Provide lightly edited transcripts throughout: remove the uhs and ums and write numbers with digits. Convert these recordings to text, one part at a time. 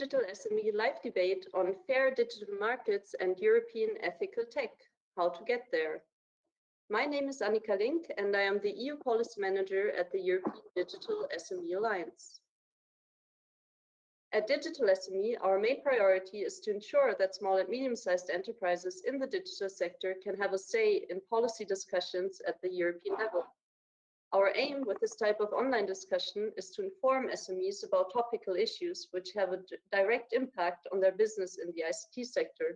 Digital SME live debate on fair digital markets and European ethical tech, how to get there. My name is Annika Link and I am the EU Policy Manager at the European Digital SME Alliance. At Digital SME, our main priority is to ensure that small and medium-sized enterprises in the digital sector can have a say in policy discussions at the European level. Our aim with this type of online discussion is to inform SMEs about topical issues which have a direct impact on their business in the ICT sector.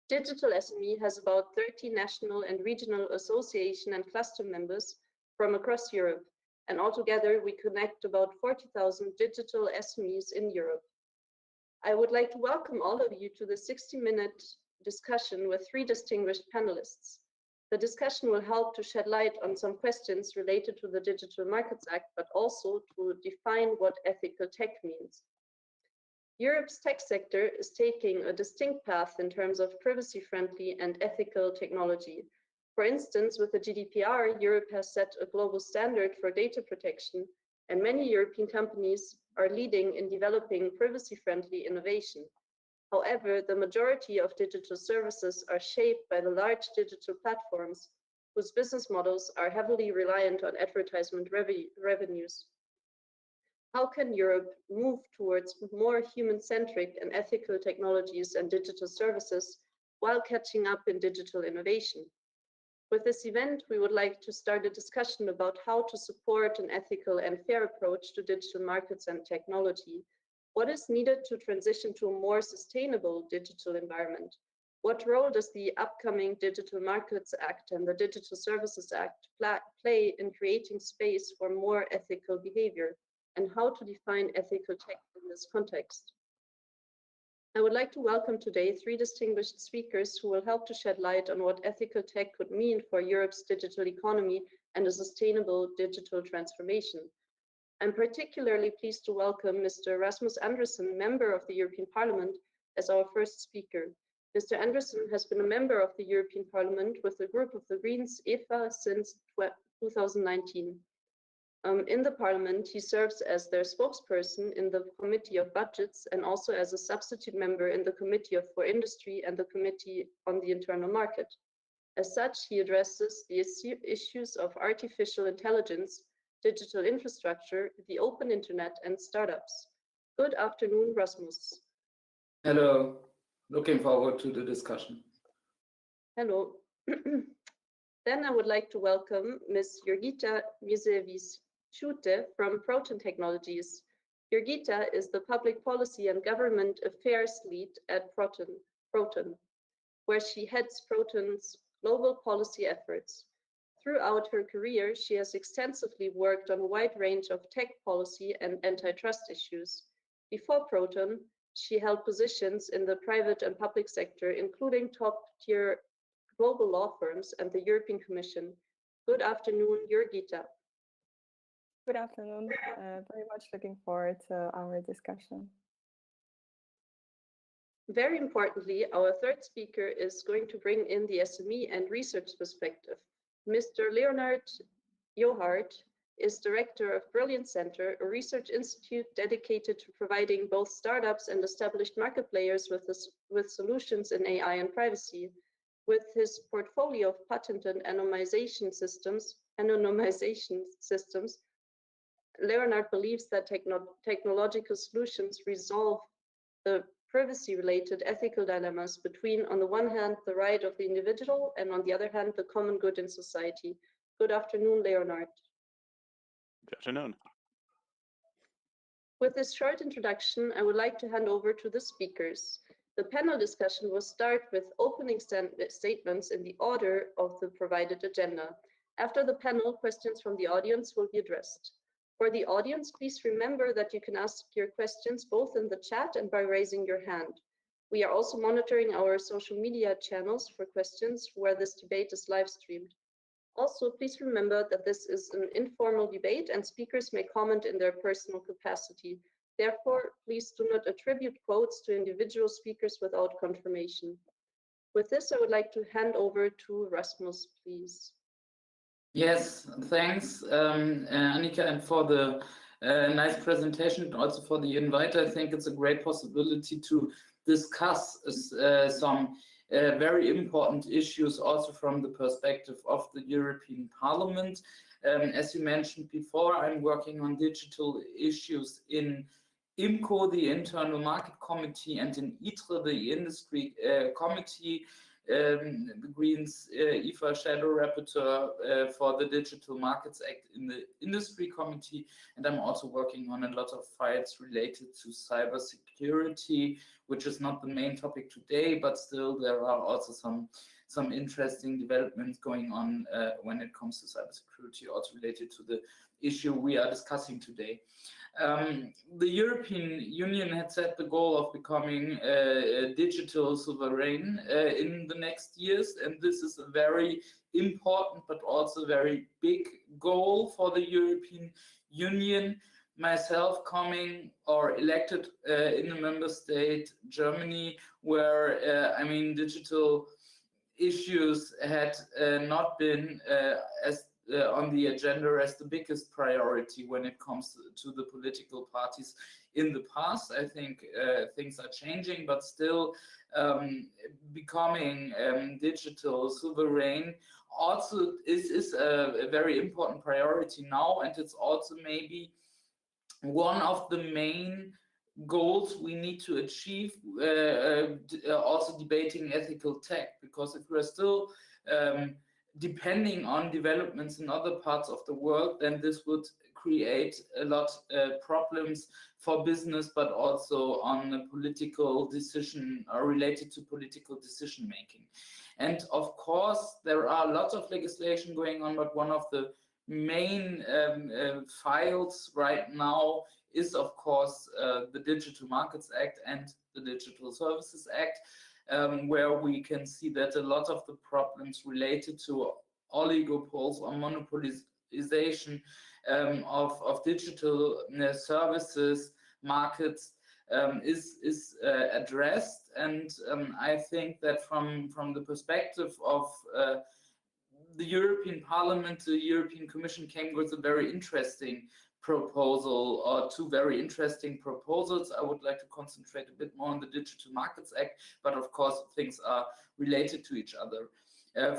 Digital SME has about 30 national and regional association and cluster members from across Europe, and altogether we connect about 40,000 digital SMEs in Europe. I would like to welcome all of you to the 60-minute discussion with 3 distinguished panelists. The discussion will help to shed light on some questions related to the Digital Markets Act, but also to define what ethical tech means. Europe's tech sector is taking a distinct path in terms of privacy-friendly and ethical technology. For instance, with the GDPR, Europe has set a global standard for data protection, and many European companies are leading in developing privacy-friendly innovation. However, the majority of digital services are shaped by the large digital platforms whose business models are heavily reliant on advertisement revenues. How can Europe move towards more human-centric and ethical technologies and digital services while catching up in digital innovation? With this event, we would like to start a discussion about how to support an ethical and fair approach to digital markets and technology. What is needed to transition to a more sustainable digital environment? What role does the upcoming Digital Markets Act and the Digital Services Act play in creating space for more ethical behavior? And how to define ethical tech in this context? I would like to welcome today 3 distinguished speakers who will help to shed light on what ethical tech could mean for Europe's digital economy and a sustainable digital transformation. I'm particularly pleased to welcome Mr. Rasmus Andresen, member of the European Parliament, as our first speaker. Mr. Andresen has been a member of the European Parliament with the group of the Greens, EFA, since 2019. In the Parliament, he serves as their spokesperson in the Committee of Budgets and also as a substitute member in the Committee for Industry and the Committee on the Internal Market. As such, he addresses the issues of artificial intelligence, digital infrastructure, the open internet, and startups. Good afternoon, Rasmus. Hello, looking forward to the discussion. Hello. Then I would like to welcome Ms. Jurgita Miseviciute from Proton Technologies. Jurgita is the Public Policy and Government Affairs Lead at Proton, where she heads Proton's global policy efforts. Throughout her career, she has extensively worked on a wide range of tech policy and antitrust issues. Before Proton, she held positions in the private and public sector, including top-tier global law firms and the European Commission. Good afternoon, Jurgita. Good afternoon. Very much looking forward to our discussion. Very importantly, our third speaker is going to bring in the SME and research perspective. Mr. Leonard Johard is director of Brilliance Center, a research institute dedicated to providing both startups and established market players with solutions in AI and privacy. With his portfolio of patented anonymization systems, Leonard believes that technological solutions resolve the privacy-related ethical dilemmas between, on the one hand, the right of the individual, and on the other hand, the common good in society. Good afternoon, Leonard. Good afternoon. With this short introduction, I would like to hand over to the speakers. The panel discussion will start with opening statements in the order of the provided agenda. After the panel, questions from the audience will be addressed. For the audience, please remember that you can ask your questions both in the chat and by raising your hand. We are also monitoring our social media channels for questions where this debate is live streamed. Also, please remember that this is an informal debate and speakers may comment in their personal capacity. Therefore, please do not attribute quotes to individual speakers without confirmation. With this, I would like to hand over to Rasmus, please. Yes, thanks, Annika, and for the nice presentation, and also for the invite. I think it's a great possibility to discuss some very important issues also from the perspective of the European Parliament. As you mentioned before, I'm working on digital issues in IMCO, the Internal Market Committee, and in ITRE, the Industry Committee. The Greens, IFA Shadow Rapporteur for the Digital Markets Act in the Industry Committee, and I'm also working on a lot of files related to cybersecurity, which is not the main topic today, but still there are also some interesting developments going on when it comes to cybersecurity, also related to the issue we are discussing today. The European Union had set the goal of becoming digital sovereign in the next years, and this is a very important but also very big goal for the European Union. Myself coming or elected in a member state, Germany, where I mean digital issues had not been as on the agenda as the biggest priority when it comes to the political parties in the past. I think things are changing, but still becoming digital sovereign also is a very important priority now, and it's also maybe one of the main goals we need to achieve, also debating ethical tech, because if we're still depending on developments in other parts of the world, then this would create a lot of problems for business, but also on a political decision or related to political decision making. And of course, there are a lot of legislation going on, but one of the main files right now is, of course, the Digital Markets Act and the Digital Services Act, where we can see that a lot of the problems related to oligopoles or monopolization of digital services markets is addressed. And I think that from the perspective of the European Parliament, the European Commission came with a very interesting proposal, or two very interesting proposals. I would like to concentrate a bit more on the Digital Markets Act, but of course things are related to each other.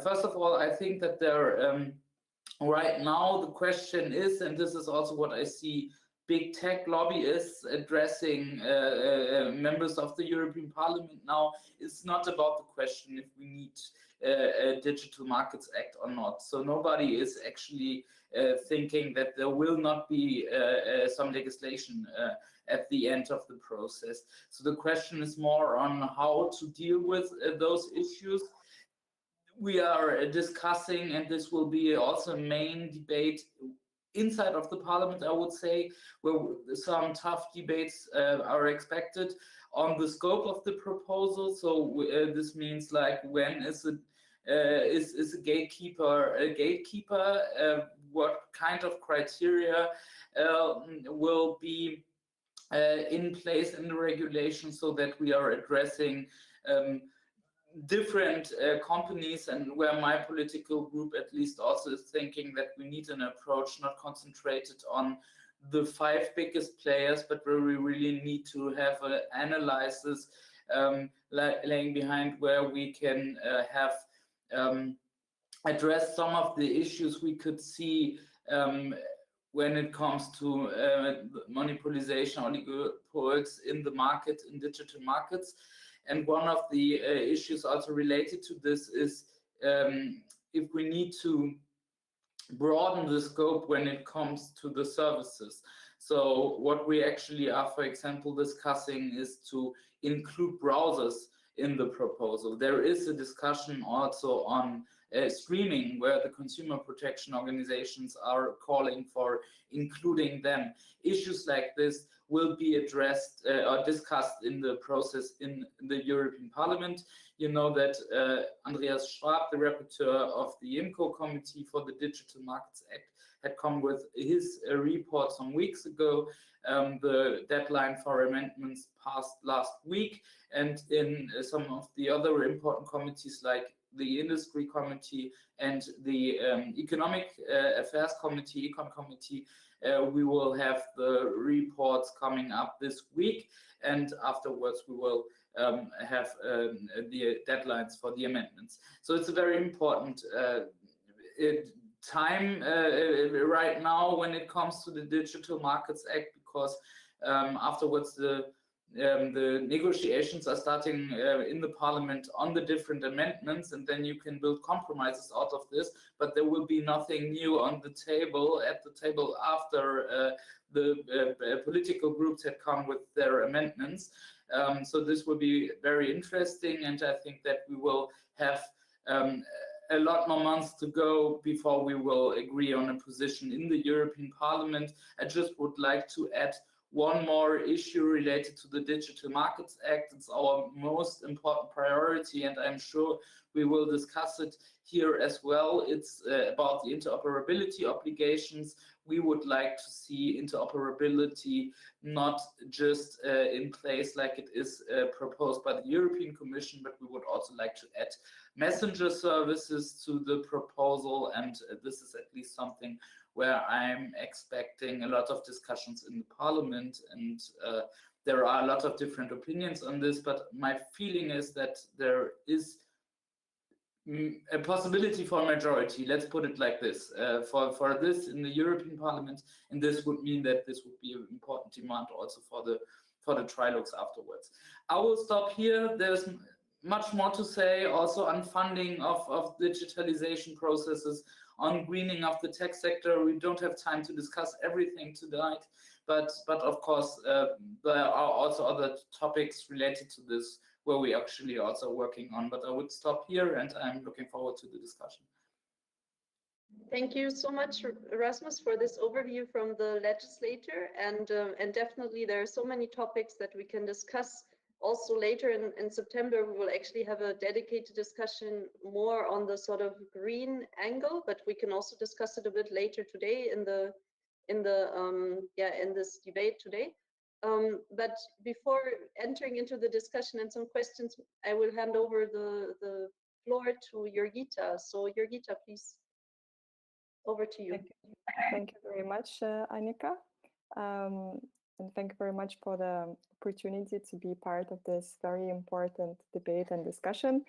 First of all, I think that there right now the question is, and this is also what I see big tech lobbyists addressing members of the European Parliament now, it's not about the question if we need a Digital Markets Act or not. So nobody is actually thinking that there will not be some legislation at the end of the process. So the question is more on how to deal with those issues. We are discussing, and this will be also a main debate inside of the Parliament, I would say, where some tough debates are expected on the scope of the proposal. So this means, like, when is a gatekeeper a gatekeeper? What kind of criteria will be in place in the regulation, so that we are addressing different companies, and where my political group at least also is thinking that we need an approach not concentrated on the 5 biggest players, but where we really need to have an analysis laying behind, where we can have addressed some of the issues we could see when it comes to monopolization, oligopoles in the market, in digital markets. And one of the issues also related to this is if we need to broaden the scope when it comes to the services. So what we actually are, for example, discussing is to include browsers in the proposal. There is a discussion also on streaming, where the consumer protection organizations are calling for including them. Issues like this will be addressed or discussed in the process in the European Parliament. You know that Andreas Schwab, the rapporteur of the IMCO Committee for the Digital Markets Act, had come with his report some weeks ago. The deadline for amendments passed last week, and in some of the other important committees like the Industry Committee and the Economic Affairs Committee, Econ Committee, we will have the reports coming up this week, and afterwards we will have the deadlines for the amendments. So it's a very important time right now when it comes to the Digital Markets Act, because afterwards the negotiations are starting in the parliament on the different amendments, and then you can build compromises out of this, but there will be nothing new on the table after the political groups had come with their amendments. So this will be very interesting, and I think that we will have a lot more months to go before we will agree on a position in the European Parliament. I just would like to add one more issue related to the Digital Markets Act. It's our most important priority, and I'm sure we will discuss it here as well. It's about the interoperability obligations. We would like to see interoperability not just in place like it is proposed by the European Commission, but we would also like to add messenger services to the proposal, and this is at least something where I'm expecting a lot of discussions in the parliament, and there are a lot of different opinions on this, but my feeling is that there is a possibility for a majority, let's put it like this, for this in the European Parliament, and this would mean that this would be an important demand also for the trilogues afterwards. I will stop here. There's much more to say also on funding of digitalization processes, on greening of the tech sector. We don't have time to discuss everything tonight, but of course there are also other topics related to this where we actually also working on. But I would stop here, and I'm looking forward to the discussion. Thank you so much, Rasmus, for this overview from the legislator, and definitely there are so many topics that we can discuss. Also later in September, we will actually have a dedicated discussion more on the sort of green angle, but we can also discuss it a bit later today in this debate today. But before entering into the discussion and some questions, I will hand over the floor to Jurgita. So Jurgita, please, over to you. Thank you very much, Annika. And thank you very much for the opportunity to be part of this very important debate and discussion.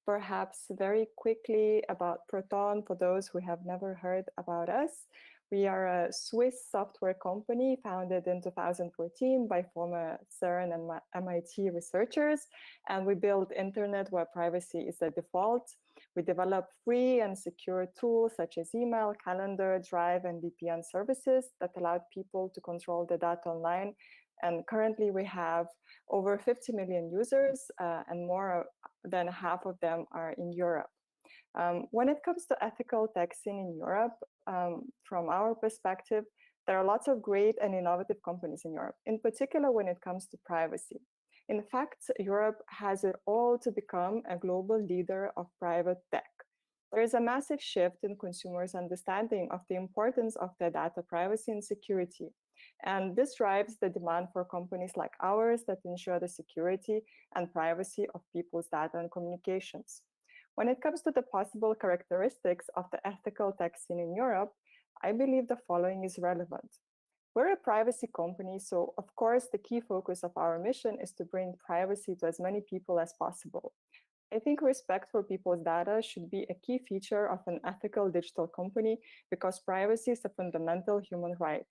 Perhaps very quickly about Proton, for those who have never heard about us. We are a Swiss software company founded in 2014 by former CERN and MIT researchers, and we build internet where privacy is the default. We develop free and secure tools such as email, calendar, drive, and VPN services that allow people to control the data online. And currently we have over 50 million users, and more than half of them are in Europe. When it comes to ethical taxing in Europe, from our perspective, there are lots of great and innovative companies in Europe, in particular when it comes to privacy. In fact, Europe has it all to become a global leader of private tech. There is a massive shift in consumers' understanding of the importance of their data privacy and security. And this drives the demand for companies like ours that ensure the security and privacy of people's data and communications. When it comes to the possible characteristics of the ethical tech scene in Europe, I believe the following is relevant. We're a privacy company, so of course the key focus of our mission is to bring privacy to as many people as possible. I think respect for people's data should be a key feature of an ethical digital company because privacy is a fundamental human right.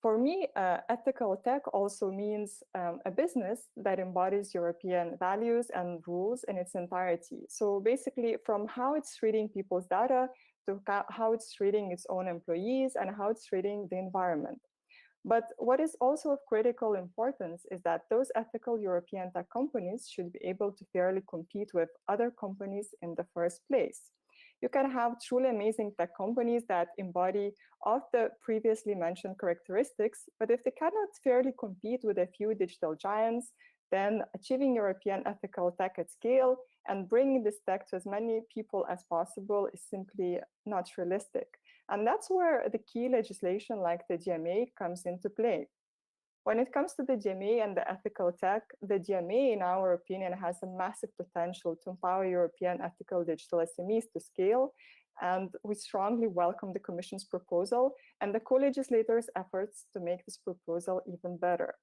For me, ethical tech also means a business that embodies European values and rules in its entirety. So basically, from how it's treating people's data to how it's treating its own employees and how it's treating the environment. But what is also of critical importance is that those ethical European tech companies should be able to fairly compete with other companies in the first place. You can have truly amazing tech companies that embody all of the previously mentioned characteristics, but if they cannot fairly compete with a few digital giants, then achieving European ethical tech at scale and bringing this tech to as many people as possible is simply not realistic. And that's where the key legislation like the DMA comes into play. When it comes to the DMA and the ethical tech, the DMA, in our opinion, has a massive potential to empower European ethical digital SMEs to scale And we strongly welcome the Commission's proposal and the co-legislators' efforts to make this proposal even better.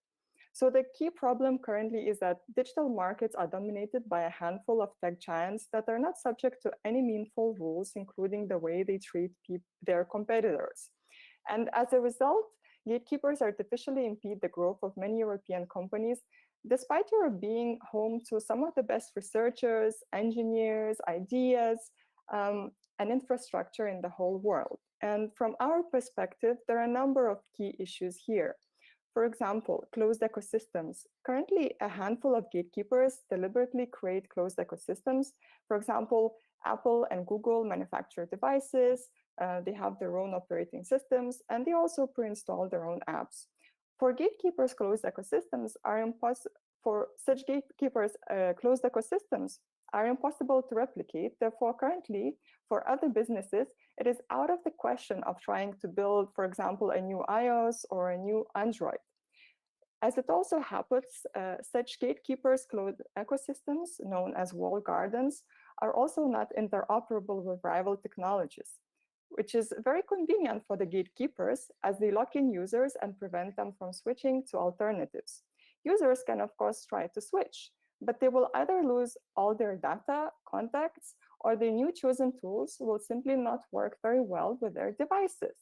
So the key problem currently is that digital markets are dominated by a handful of tech giants that are not subject to any meaningful rules, including the way they treat their competitors. And as a result, gatekeepers artificially impede the growth of many European companies, despite Europe being home to some of the best researchers, engineers, ideas, and infrastructure in the whole world. And from our perspective, there are a number of key issues here. For example, closed ecosystems. Currently, a handful of gatekeepers deliberately create closed ecosystems. For example, Apple and Google manufacture devices, they have their own operating systems, and they also pre-install their own apps. For gatekeepers, closed ecosystems are closed ecosystems are impossible to replicate. Therefore, currently, for other businesses, it is out of the question of trying to build, for example, a new iOS or a new Android. As it also happens, such gatekeepers' closed ecosystems, known as walled gardens, are also not interoperable with rival technologies, which is very convenient for the gatekeepers as they lock in users and prevent them from switching to alternatives. Users can, of course, try to switch, but they will either lose all their data, contacts, or the new chosen tools will simply not work very well with their devices.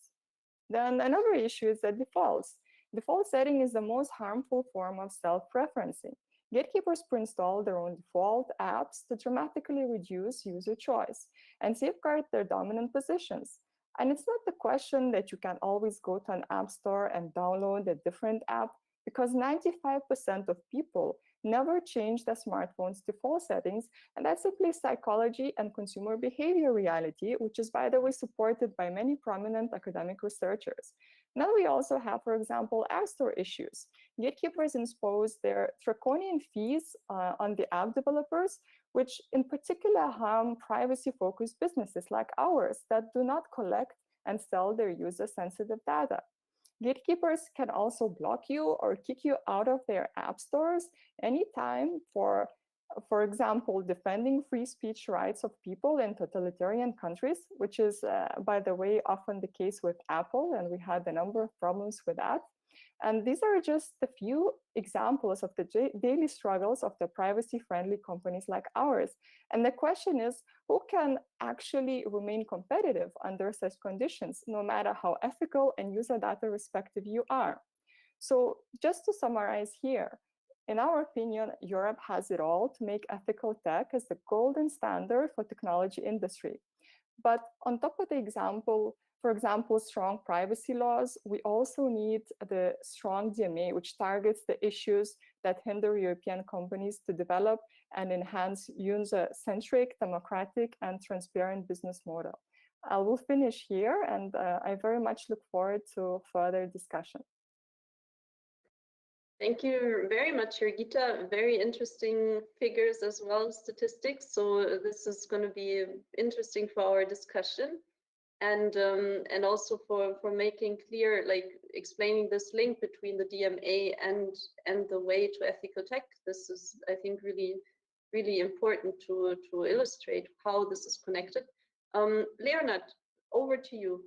Then another issue is the defaults. Default setting is the most harmful form of self-preferencing. Gatekeepers pre-install their own default apps to dramatically reduce user choice and safeguard their dominant positions. And it's not the question that you can always go to an app store and download a different app, because 95% of people never change their smartphone's default settings, and that's simply psychology and consumer behavior reality, which is, by the way, supported by many prominent academic researchers. Now we also have, for example, App Store issues. Gatekeepers impose their draconian fees on the app developers, which in particular harm privacy-focused businesses like ours that do not collect and sell their user-sensitive data. Gatekeepers can also block you or kick you out of their app stores anytime for example, defending free speech rights of people in totalitarian countries, which is, by the way, often the case with Apple, and we had a number of problems with that. And these are just a few examples of the daily struggles of the privacy-friendly companies like ours. And the question is, who can actually remain competitive under such conditions, no matter how ethical and user data respective you are? So just to summarize here, in our opinion, Europe has it all to make ethical tech as the golden standard for technology industry. But on top of the example, for example, strong privacy laws, we also need the strong DMA, which targets the issues that hinder European companies to develop and enhance user-centric, democratic, and transparent business model. I will finish here, and I very much look forward to further discussion. Thank you very much, Jurgita. Very interesting figures as well, statistics. So this is going to be interesting for our discussion. And also for making clear, like explaining this link between the DMA and the way to ethical tech. This is, I think, really important to illustrate how this is connected. Leonard, over to you.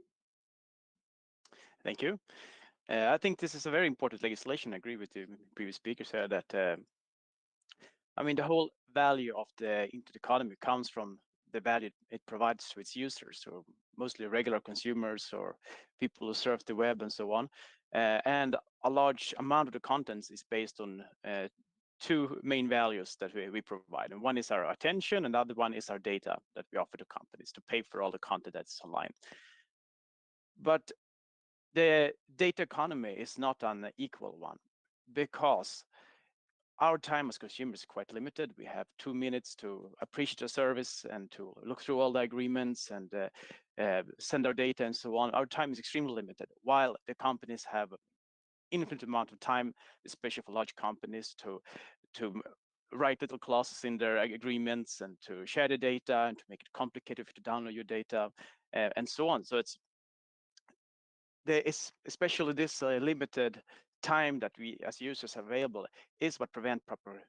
Thank you. I think this is a very important legislation. I agree with the previous speakers here that, I mean, the whole value of the internet economy comes from the value it provides to its users, so mostly regular consumers or people who surf the web and so on. And a large amount of the contents is based on two main values that we provide. And one is our attention, and the other one is our data that we offer to companies to pay for all the content that's online. But the data economy is not an equal one, because our time as consumers is quite limited. We have 2 minutes to appreciate a service and to look through all the agreements and send our data and so on. Our time is extremely limited, while the companies have infinite amount of time, especially for large companies, to write little clauses in their agreements and to share the data and to make it complicated to download your data and so on. So there is especially this limited time that we as users have available is what prevent proper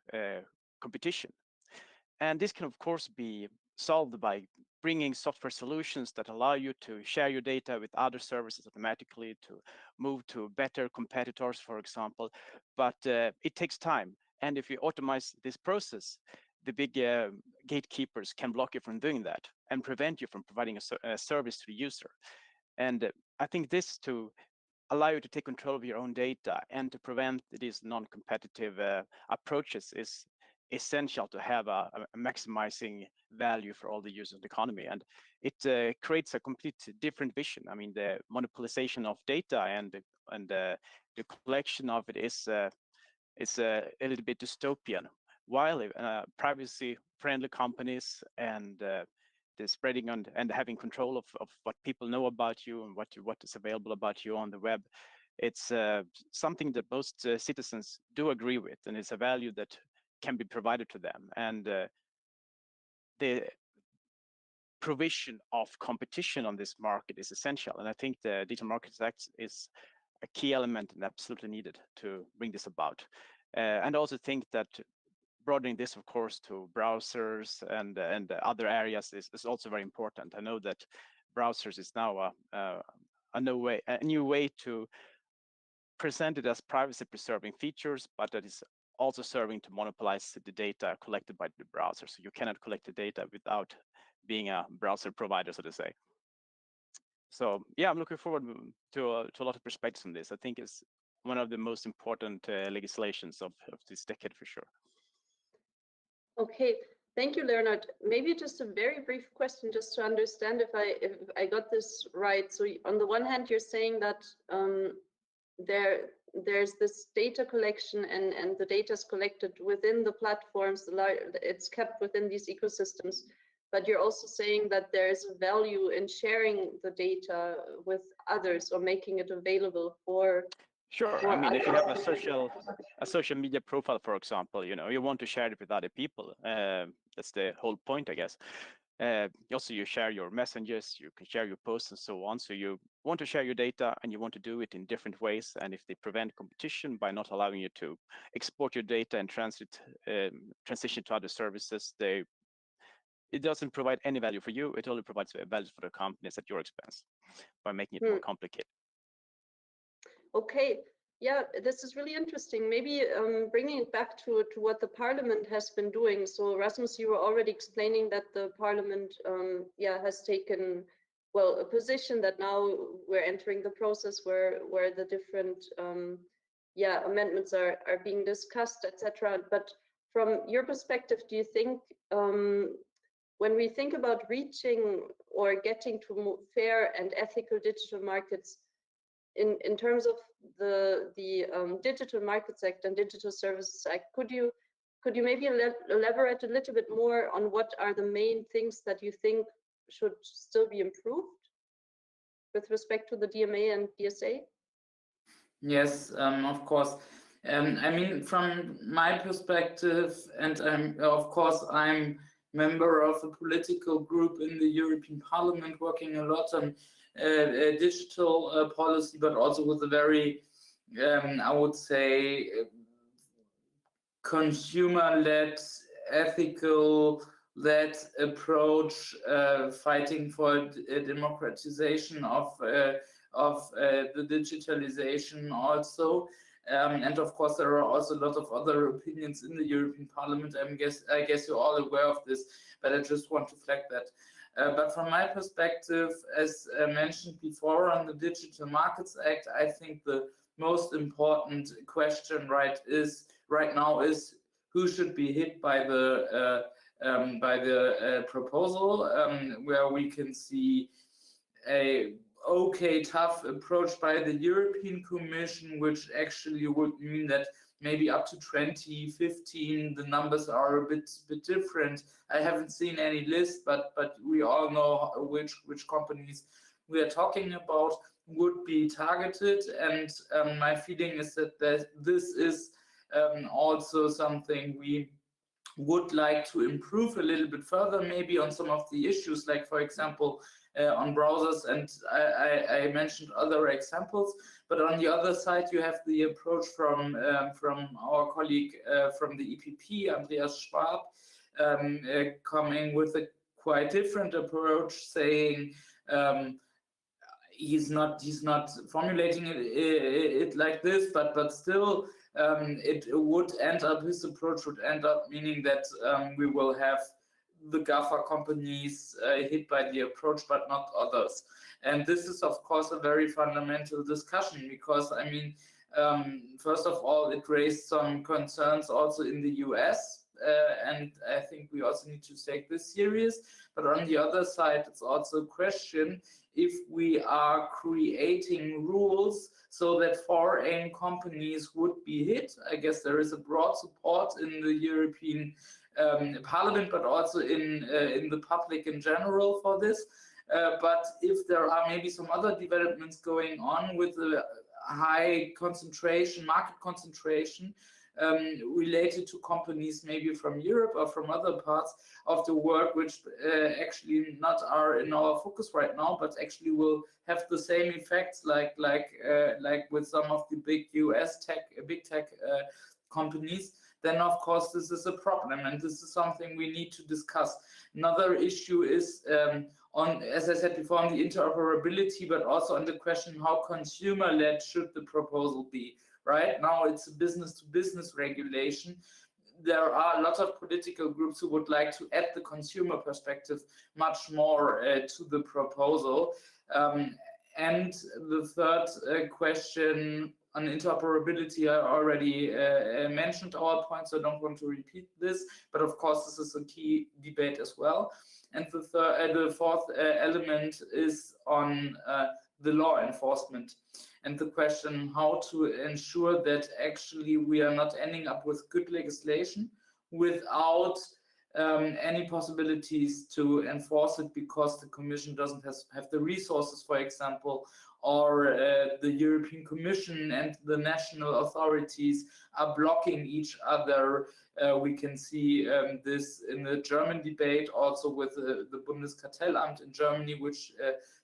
competition. And this can of course be solved by bringing software solutions that allow you to share your data with other services automatically, to move to better competitors, for example. But it takes time. And if you automate this process, the big gatekeepers can block you from doing that and prevent you from providing a service to the user. And I think this to allow you to take control of your own data and to prevent these non-competitive approaches is essential to have a maximizing value for all the users of the economy. And it creates a complete different vision. I mean, the monopolization of data and the collection of it is a little bit dystopian, while privacy-friendly companies and the spreading and having control of what people know about you and what is available about you on the web, it's something that most citizens do agree with, and it's a value that can be provided to them. And the provision of competition on this market is essential. And I think the Digital Markets Act is a key element and absolutely needed to bring this about. And I also think that broadening this, of course, to browsers and other areas is also very important. I know that browsers is now a new way to present it as privacy-preserving features, but that is also serving to monopolize the data collected by the browser. So you cannot collect the data without being a browser provider, so to say. So yeah, I'm looking forward to a lot of perspectives on this. I think it's one of the most important legislations of this decade for sure. Okay, thank you, Leonard. Maybe just a very brief question, just to understand if I got this right. So on the one hand, you're saying that there's this data collection and the data is collected within the platforms, it's kept within these ecosystems, but you're also saying that there is a value in sharing the data with others or making it available for. Sure. I mean, if you have a social media profile, for example, you want to share it with other people. That's the whole point, I guess. Also, you share your messages, you can share your posts and so on. So you want to share your data and you want to do it in different ways. And if they prevent competition by not allowing you to export your data and transition to other services, it doesn't provide any value for you. It only provides value for the companies at your expense by making it more complicated. Okay, yeah, this is really interesting. Maybe bringing it back to what the Parliament has been doing. So Rasmus, you were already explaining that the Parliament has taken, well, a position that now we're entering the process where the different amendments are being discussed, etc. But from your perspective, do you think when we think about reaching or getting to fair and ethical digital markets, in terms of the Digital Markets Act and Digital Services Act, could you maybe elaborate a little bit more on what are the main things that you think should still be improved with respect to the DMA and DSA? Yes, of course. I mean, from my perspective, and I'm member of a political group in the European Parliament working a lot on digital policy, but also with a very, I would say, consumer-led, ethical-led approach, fighting for democratization of the digitalization also. And of course, there are also a lot of other opinions in the European Parliament. I guess you're all aware of this, but I just want to flag that. But from my perspective, as mentioned before on the Digital Markets Act, I think the most important question right now is who should be hit by the proposal, where we can see a tough approach by the European Commission, which actually would mean that maybe up to 2015 the numbers are a bit different. I haven't seen any list, but we all know which companies we are talking about would be targeted, and my feeling is that this is also something we would like to improve a little bit further, maybe on some of the issues, like for example on browsers, and I mentioned other examples. But on the other side, you have the approach from our colleague from the EPP, Andreas Schwab, coming with a quite different approach, saying he's not formulating it like this, but still it would end up, his approach would end up meaning that we will have the GAFA companies hit by the approach, but not others. And this is, of course, a very fundamental discussion, because, I mean, first of all, it raised some concerns also in the US, and I think we also need to take this serious. But on the other side, it's also a question if we are creating rules so that foreign companies would be hit. I guess there is a broad support in the European Parliament, but also in the public in general for this. But if there are maybe some other developments going on with a high concentration, market concentration, related to companies maybe from Europe or from other parts of the world, which actually not are in our focus right now, but actually will have the same effects like with some of the big US big tech companies, then of course this is a problem, and this is something we need to discuss. Another issue is on, as I said before, on the interoperability, but also on the question how consumer-led should the proposal be. Right now, it's a business-to-business regulation. There are a lot of political groups who would like to add the consumer perspective much more to the proposal. And the third question on interoperability, I already mentioned our point, so I don't want to repeat this. But of course, this is a key debate as well. And the fourth element is on the law enforcement, and the question how to ensure that actually we are not ending up with good legislation without any possibilities to enforce it, because the Commission doesn't have the resources, for example, or the European Commission and the national authorities are blocking each other. We can see this in the German debate, also with the Bundeskartellamt in Germany, which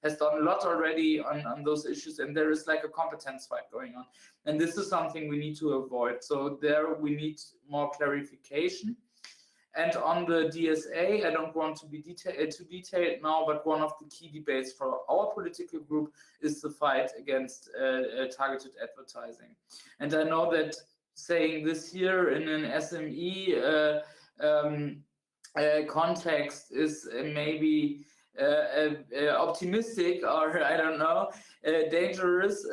has done a lot already on those issues, and there is like a competence fight going on. And this is something we need to avoid. So there we need more clarification. And on the DSA, I don't want to be too detailed now, but one of the key debates for our political group is the fight against targeted advertising. And I know that saying this here in an SME context is maybe optimistic, or I don't know, dangerous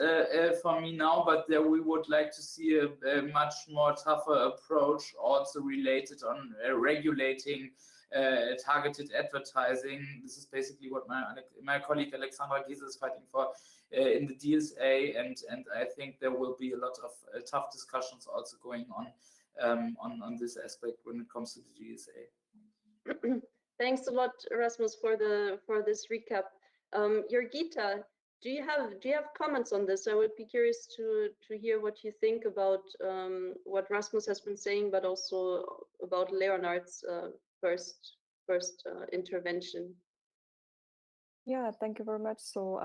for me now, but there we would like to see a much more tougher approach also related on regulating targeted advertising. This is basically what my colleague Alexandra Giese is fighting for in the DSA, and I think there will be a lot of tough discussions also going on this aspect when it comes to the DSA. Thanks a lot, Rasmus, for this recap. Jurgita, do you have comments on this? I would be curious to hear what you think about what Rasmus has been saying, but also about Leonard's first intervention. Yeah, thank you very much. So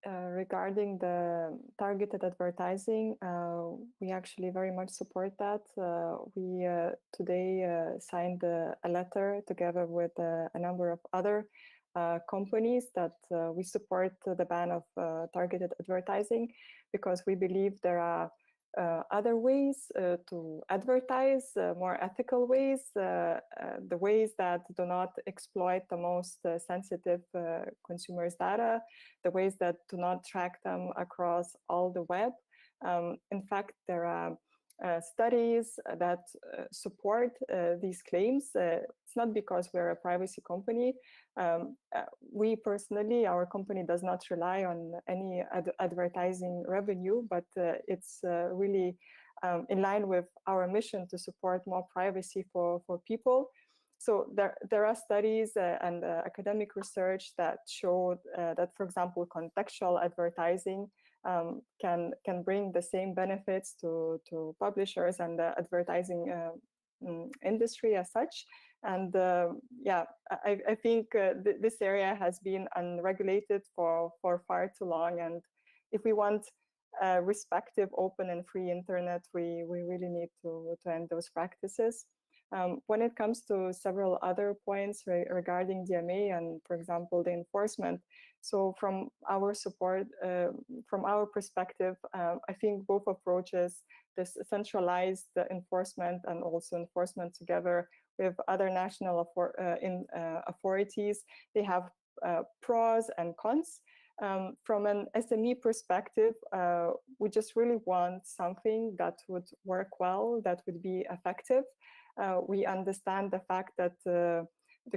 regarding the targeted advertising, we actually very much support that. We today signed a letter together with a number of other companies that we support the ban of targeted advertising, because we believe there are other ways to advertise, more ethical ways, the ways that do not exploit the most sensitive consumers' data, the ways that do not track them across all the web. In fact, there are studies that support these claims. It's not because we're a privacy company. We personally, our company does not rely on any advertising revenue, but it's really in line with our mission to support more privacy for people. So there are studies and academic research that show that, for example, contextual advertising can bring the same benefits to publishers and the advertising industry as such. And yeah, I think this area has been unregulated for far too long. And if we want a respective, open and free internet, we really need to end those practices. When it comes to several other points regarding DMA and, for example, the enforcement, so from our support, from our perspective, I think both approaches, this centralized enforcement and also enforcement together with other national authorities, they have pros and cons. From an SME perspective, we just really want something that would work well, that would be effective. We understand the fact that the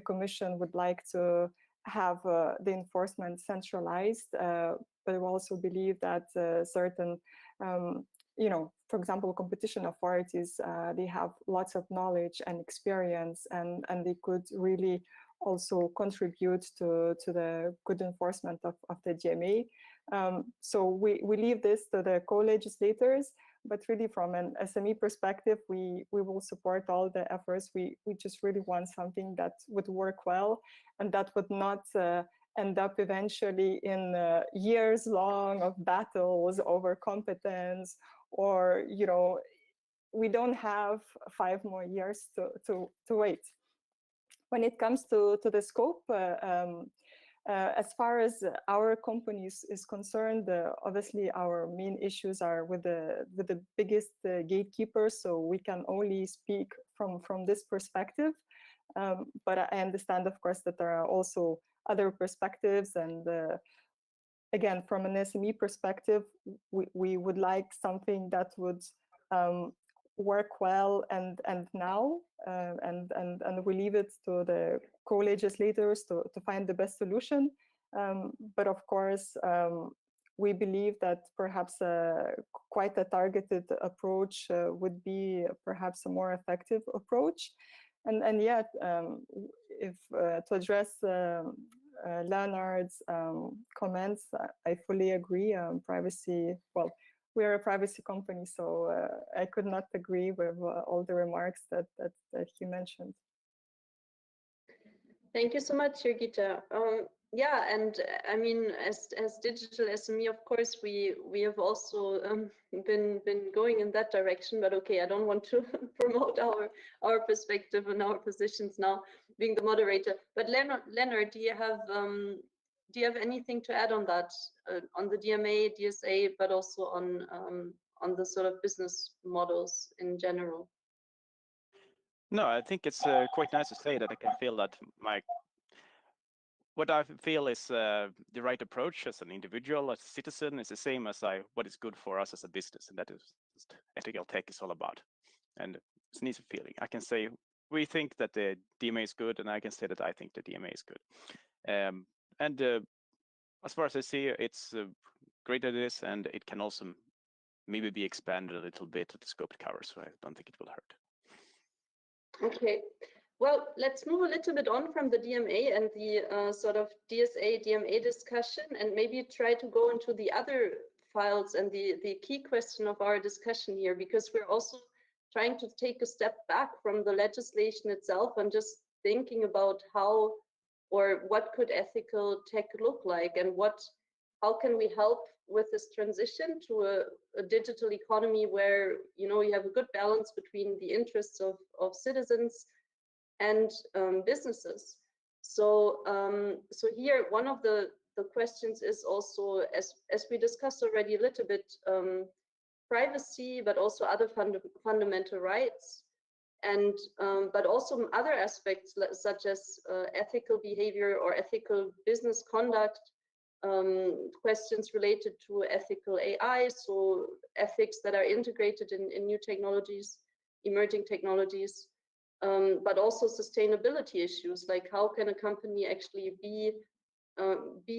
Commission would like to have the enforcement centralized, but we also believe that certain, for example, competition authorities, they have lots of knowledge and experience, and they could really also contribute to the good enforcement of the DMA. So we leave this to the co-legislators, but really from an SME perspective, we will support all the efforts. We just really want something that would work well and that would not end up eventually in years long of battles over competence, or, we don't have 5 more years to wait. When it comes to the scope, as far as our company is concerned, obviously our main issues are with the biggest gatekeepers, so we can only speak from this perspective. But I understand, of course, that there are also other perspectives, and again, from an SME perspective, we would like something that would work well and now, and we leave it to the co-legislators to find the best solution. But of course, we believe that perhaps quite a targeted approach would be perhaps a more effective approach. And yet, if to address Leonard's comments, I fully agree. Privacy, well, we are a privacy company, so I could not agree with all the remarks that he mentioned. Thank you so much, Jurgita. Yeah, and I mean, as digital SME, of course, we have also been going in that direction. But okay, I don't want to promote our perspective and our positions now, being the moderator. But Leonard, do you have anything to add on that, on the DMA, DSA, but also on the sort of business models in general? No, I think it's quite nice to say that I can feel that what I feel is the right approach as an individual, as a citizen, is the same as what is good for us as a business, and that is ethical tech is all about. And it's an easy feeling. I can say we think that the DMA is good, and I can say that I think the DMA is good. And as far as I see, it's great at this, and it can also maybe be expanded a little bit to the scope it covers, so I don't think it will hurt. Okay, well, let's move a little bit on from the DMA and the sort of DSA, DMA discussion, and maybe try to go into the other files and the key question of our discussion here, because we're also trying to take a step back from the legislation itself and just thinking about how or what could ethical tech look like, and how can we help with this transition to a digital economy where you have a good balance between the interests of citizens and businesses. So so here one of the questions is also, as we discussed already a little bit, privacy, but also other fundamental rights, and but also other aspects such as ethical behavior or ethical business conduct, questions related to ethical AI, so ethics that are integrated in new technologies, emerging technologies, but also sustainability issues, like how can a company actually be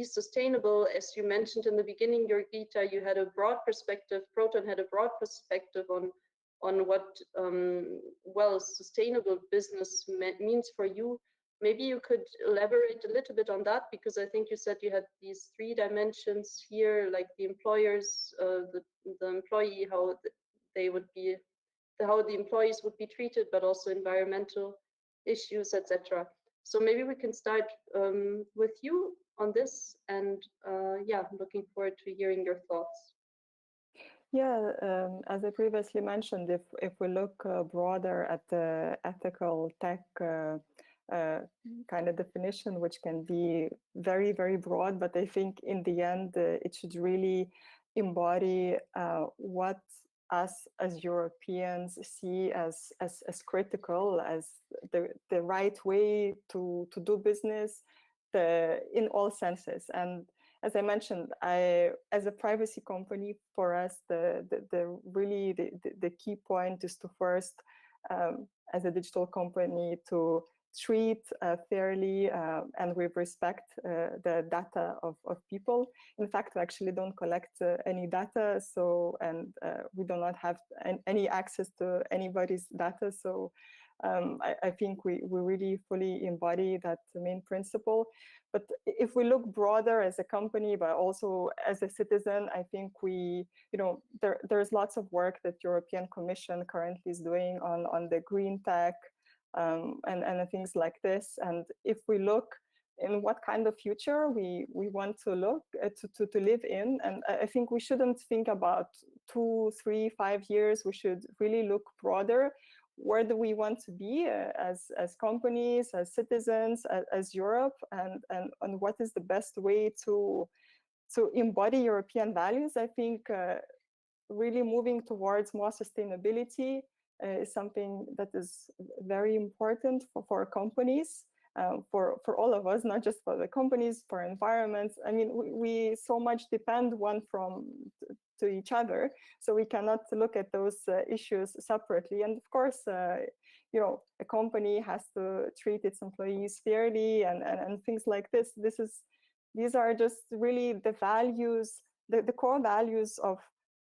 sustainable? As you mentioned in the beginning, Jurgita, you had a broad perspective, Proton had a broad perspective on what well, sustainable business means for you. Maybe you could elaborate a little bit on that, because I think you said you had these 3 dimensions here, like the employers, the employee, how they would be, how the employees would be treated, but also environmental issues, etc. So maybe we can start with you on this, and yeah, I'm looking forward to hearing your thoughts. Yeah, as I previously mentioned, if we look broader at the ethical tech kind of definition, which can be very, very broad, but I think in the end, it should really embody what us as Europeans see as critical, as the right way to do business, in all senses. And as I mentioned, as a privacy company, for us, the key point is to first, as a digital company, to treat fairly and with respect the data of people. In fact, we actually don't collect any data, and we do not have any access to anybody's data. So I think we really fully embody that main principle. But if we look broader as a company, but also as a citizen, I think there's lots of work that European Commission currently is doing on the green tech and things like this. And if we look in what kind of future we want to look to live in, and I think we shouldn't think about 2, 3, 5 years. We should really look broader. Where do we want to be as companies, as citizens, as Europe, and what is the best way to embody European values? I think really moving towards more sustainability is something that is very important for companies, for all of us, not just for the companies, for environments. I mean, we so much depend one to each other, so we cannot look at those issues separately. And of course, a company has to treat its employees fairly and things like this. These are just really the values, the core values of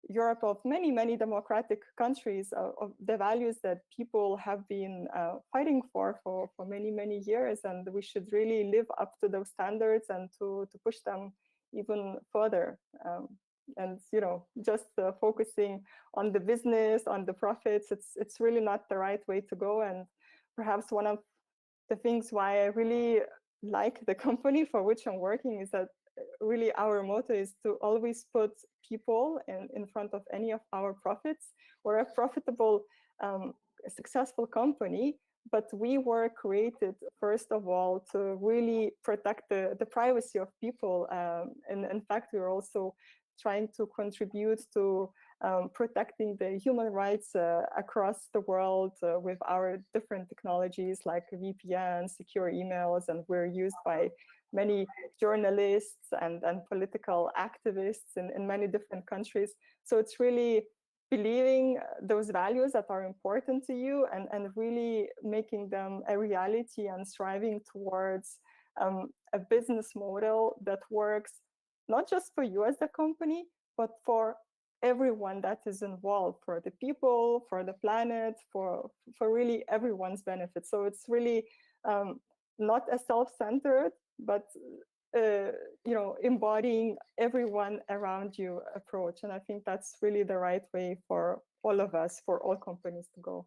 Europe, of many democratic countries, of the values that people have been fighting for many years, and we should really live up to those standards and to push them even further. And just focusing on the business, on the profits, it's really not the right way to go. And perhaps one of the things why I really like the company for which I'm working is that really our motto is to always put people in front of any of our profits. We're a profitable, successful company, but we were created, first of all, to really protect the privacy of people. And in fact, we're also trying to contribute to protecting the human rights across the world with our different technologies like VPN, secure emails, and we're used by many journalists and political activists in many different countries. So it's really believing those values that are important to you and really making them a reality and striving towards a business model that works not just for you as the company, but for everyone that is involved, for the people, for the planet, for really everyone's benefit. So it's really not a self-centered, but embodying everyone around you approach. And I think that's really the right way for all of us, for all companies to go.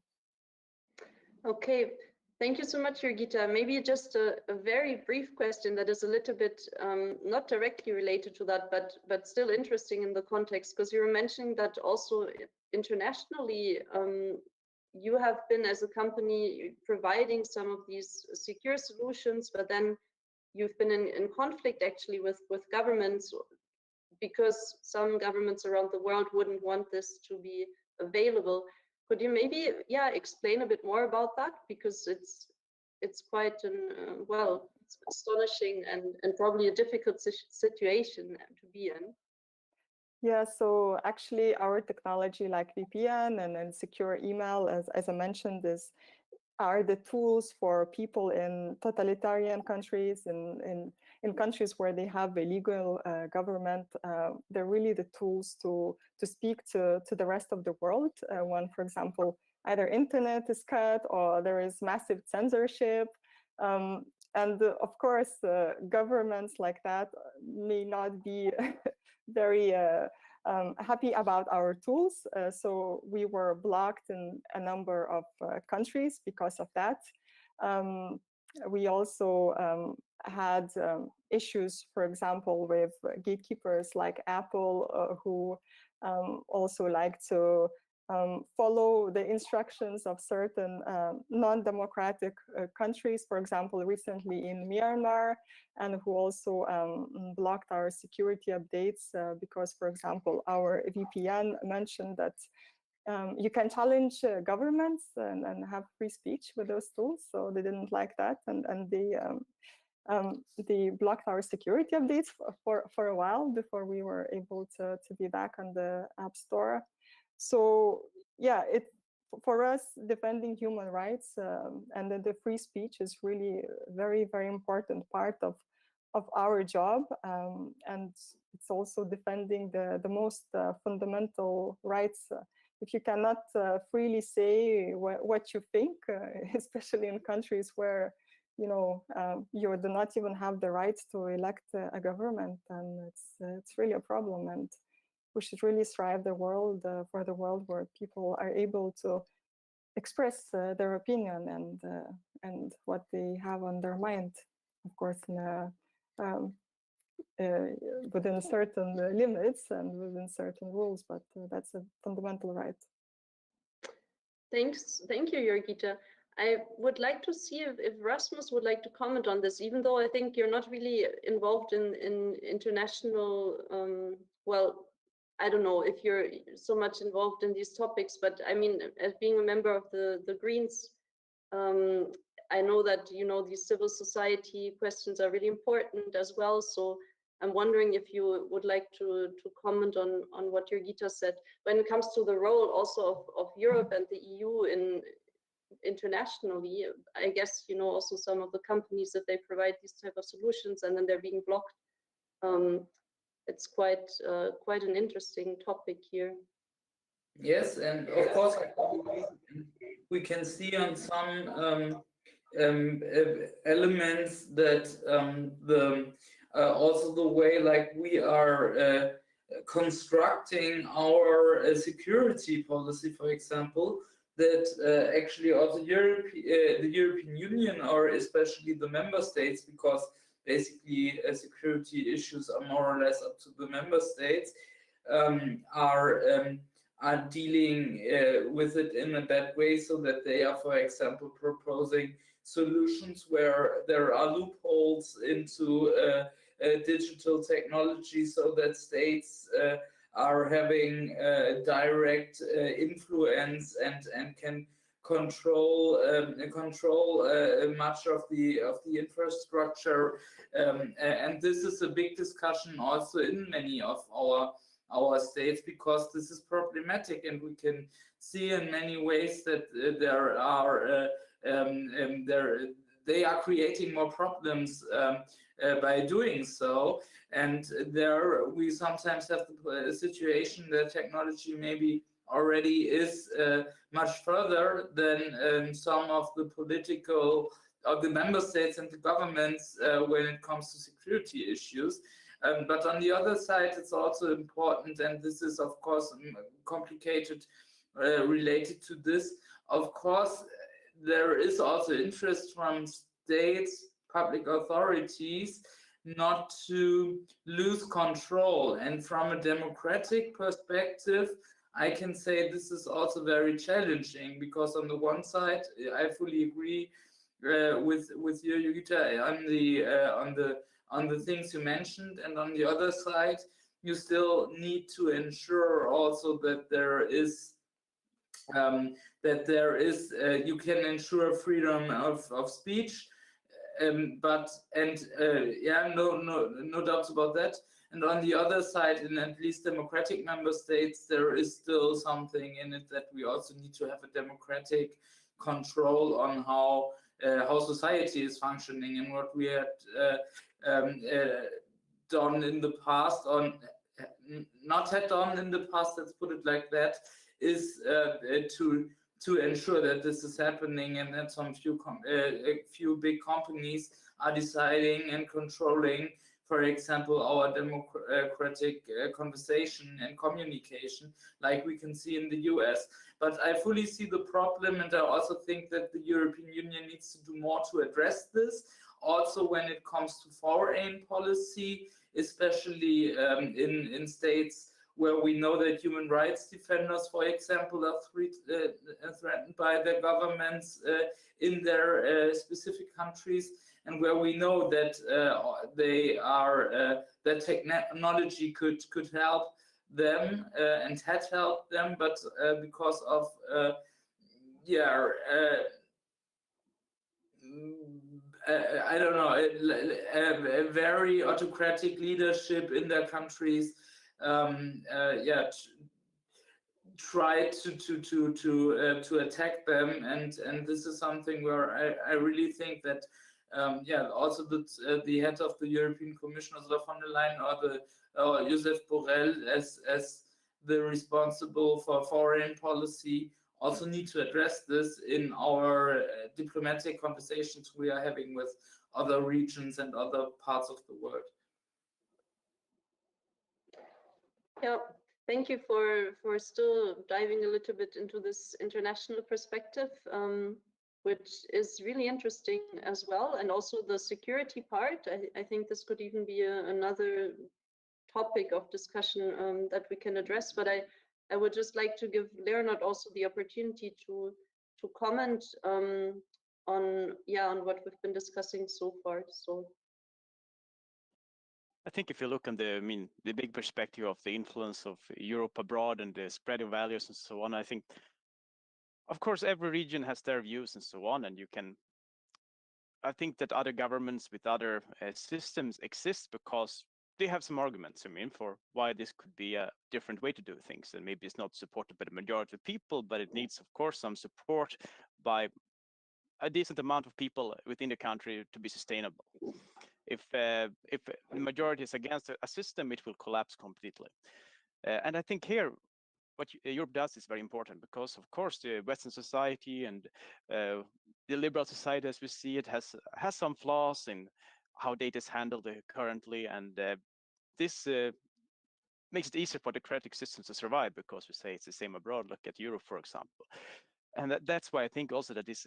Okay, thank you so much, Jurgita. Maybe just a very brief question that is a little bit not directly related to that, but still interesting in the context, because you were mentioning that also internationally, you have been, as a company, providing some of these secure solutions, but then you've been in conflict actually with governments, because some governments around the world wouldn't want this to be available. Could you maybe, explain a bit more about that? Because it's quite it's astonishing and probably a difficult situation to be in. Yeah, so actually our technology like VPN and secure email, as I mentioned, are the tools for people in totalitarian countries, in countries where they have a legal government. They're really the tools to speak to the rest of the world when, for example, either internet is cut or there is massive censorship. And of course, governments like that may not be very happy about our tools. So we were blocked in a number of countries because of that. We also had issues, for example, with gatekeepers like Apple, who also like to follow the instructions of certain non-democratic countries, for example, recently in Myanmar, and who also blocked our security updates because, for example, our VPN mentioned that you can challenge governments and have free speech with those tools. So they didn't like that, and they blocked our security updates for a while before we were able to be back on the App Store. So yeah, for us, defending human rights and the free speech is really a very, very important part of our job, and it's also defending the most fundamental rights. If you cannot freely say what you think, especially in countries where you do not even have the right to elect a government, and it's really a problem. And we should really strive for the world where people are able to express their opinion and what they have on their mind, of course, within certain limits and within certain rules, but that's a fundamental right. Thank you, Jurgita. I would like to see if Rasmus would like to comment on this, even though I think you're not really involved in international, well, I don't know if you're so much involved in these topics, but I mean, as being a member of the Greens, I know that, these civil society questions are really important as well. So I'm wondering if you would like to comment on what Jurgita said when it comes to the role also of Europe and the EU internationally. I guess, also some of the companies that they provide these type of solutions and then they're being blocked. It's quite an interesting topic here. Yes, and of course we can see on some elements that also the way like we are constructing our security policy, for example, that actually also the European Union, or especially the member states, because basically security issues are more or less up to the member states, are dealing with it in a bad way, so that they are, for example, proposing solutions where there are loopholes into digital technology, so that states are having direct influence and can control much of the infrastructure, and this is a big discussion also in many of our states, because this is problematic, and we can see in many ways that they are creating more problems by doing so. And there we sometimes have the situation that technology maybe already is much further than some of the political of the member states and the governments when it comes to security issues. But on the other side, it's also important, and this is of course complicated related to this. Of course, there is also interest from states, public authorities, not to lose control. And from a democratic perspective, I can say this is also very challenging, because on the one side, I fully agree with you, Jurgita, on the things you mentioned, and on the other side, you still need to ensure also that there is you can ensure freedom of speech, yeah, no doubts about that. And on the other side, in at least democratic member states, there is still something in it that we also need to have a democratic control on how society is functioning. And what we had done in the past, not had done in the past, let's put it like that, is to ensure that this is happening, and that some few big companies are deciding and controlling, for example, our democratic conversation and communication, like we can see in the US. But I fully see the problem, and I also think that the European Union needs to do more to address this. also when it comes to foreign policy, especially in states where we know that human rights defenders, for example, are threatened by their governments in their specific countries, and where we know that that technology could help them and had helped them, but because of I don't know, a very autocratic leadership in their countries, try to attack them, and this is something where I really think that also the head of the European Commission, Ursula von der Leyen, or Josep Borrell as the responsible for foreign policy, also need to address this in our diplomatic conversations we are having with other regions and other parts of the world. Yeah, thank you for still diving a little bit into this international perspective, which is really interesting as well, and also the security part. I think this could even be another topic of discussion that we can address, but I would just like to give Leonard also the opportunity to comment on what we've been discussing so far. So I think if you look on the big perspective of the influence of Europe abroad and the spread of values and so on, I think, of course, every region has their views and so on, and I think that other governments with other systems exist because they have some arguments, for why this could be a different way to do things. And maybe it's not supported by the majority of people, but it needs, of course, some support by a decent amount of people within the country to be sustainable. If the majority is against a system, it will collapse completely. And I think here, what Europe does is very important because, of course, the Western society and the liberal society, as we see it, has some flaws in how data is handled currently, and this makes it easier for democratic systems to survive because we say it's the same abroad. Look at Europe, for example, and that's why I think also that these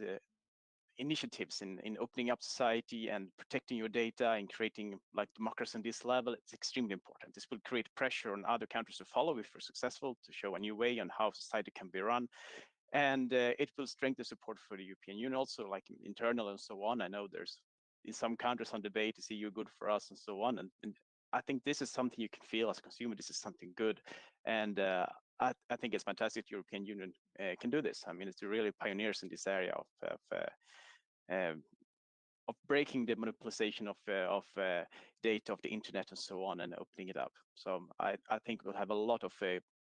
initiatives in opening up society and protecting your data and creating like democracy on this level, it's extremely important. This will create pressure on other countries to follow if we're successful, to show a new way on how society can be run. And it will strengthen support for the European Union also, like internal and so on. I know there's in some countries on debate, is EU good for us and so on. And I think this is something you can feel as a consumer. This is something good. And I think it's fantastic the European Union can do this. I mean, it's really pioneers in this area of breaking the monopolization of data of the internet and so on and opening it up. So I think we'll have a lot of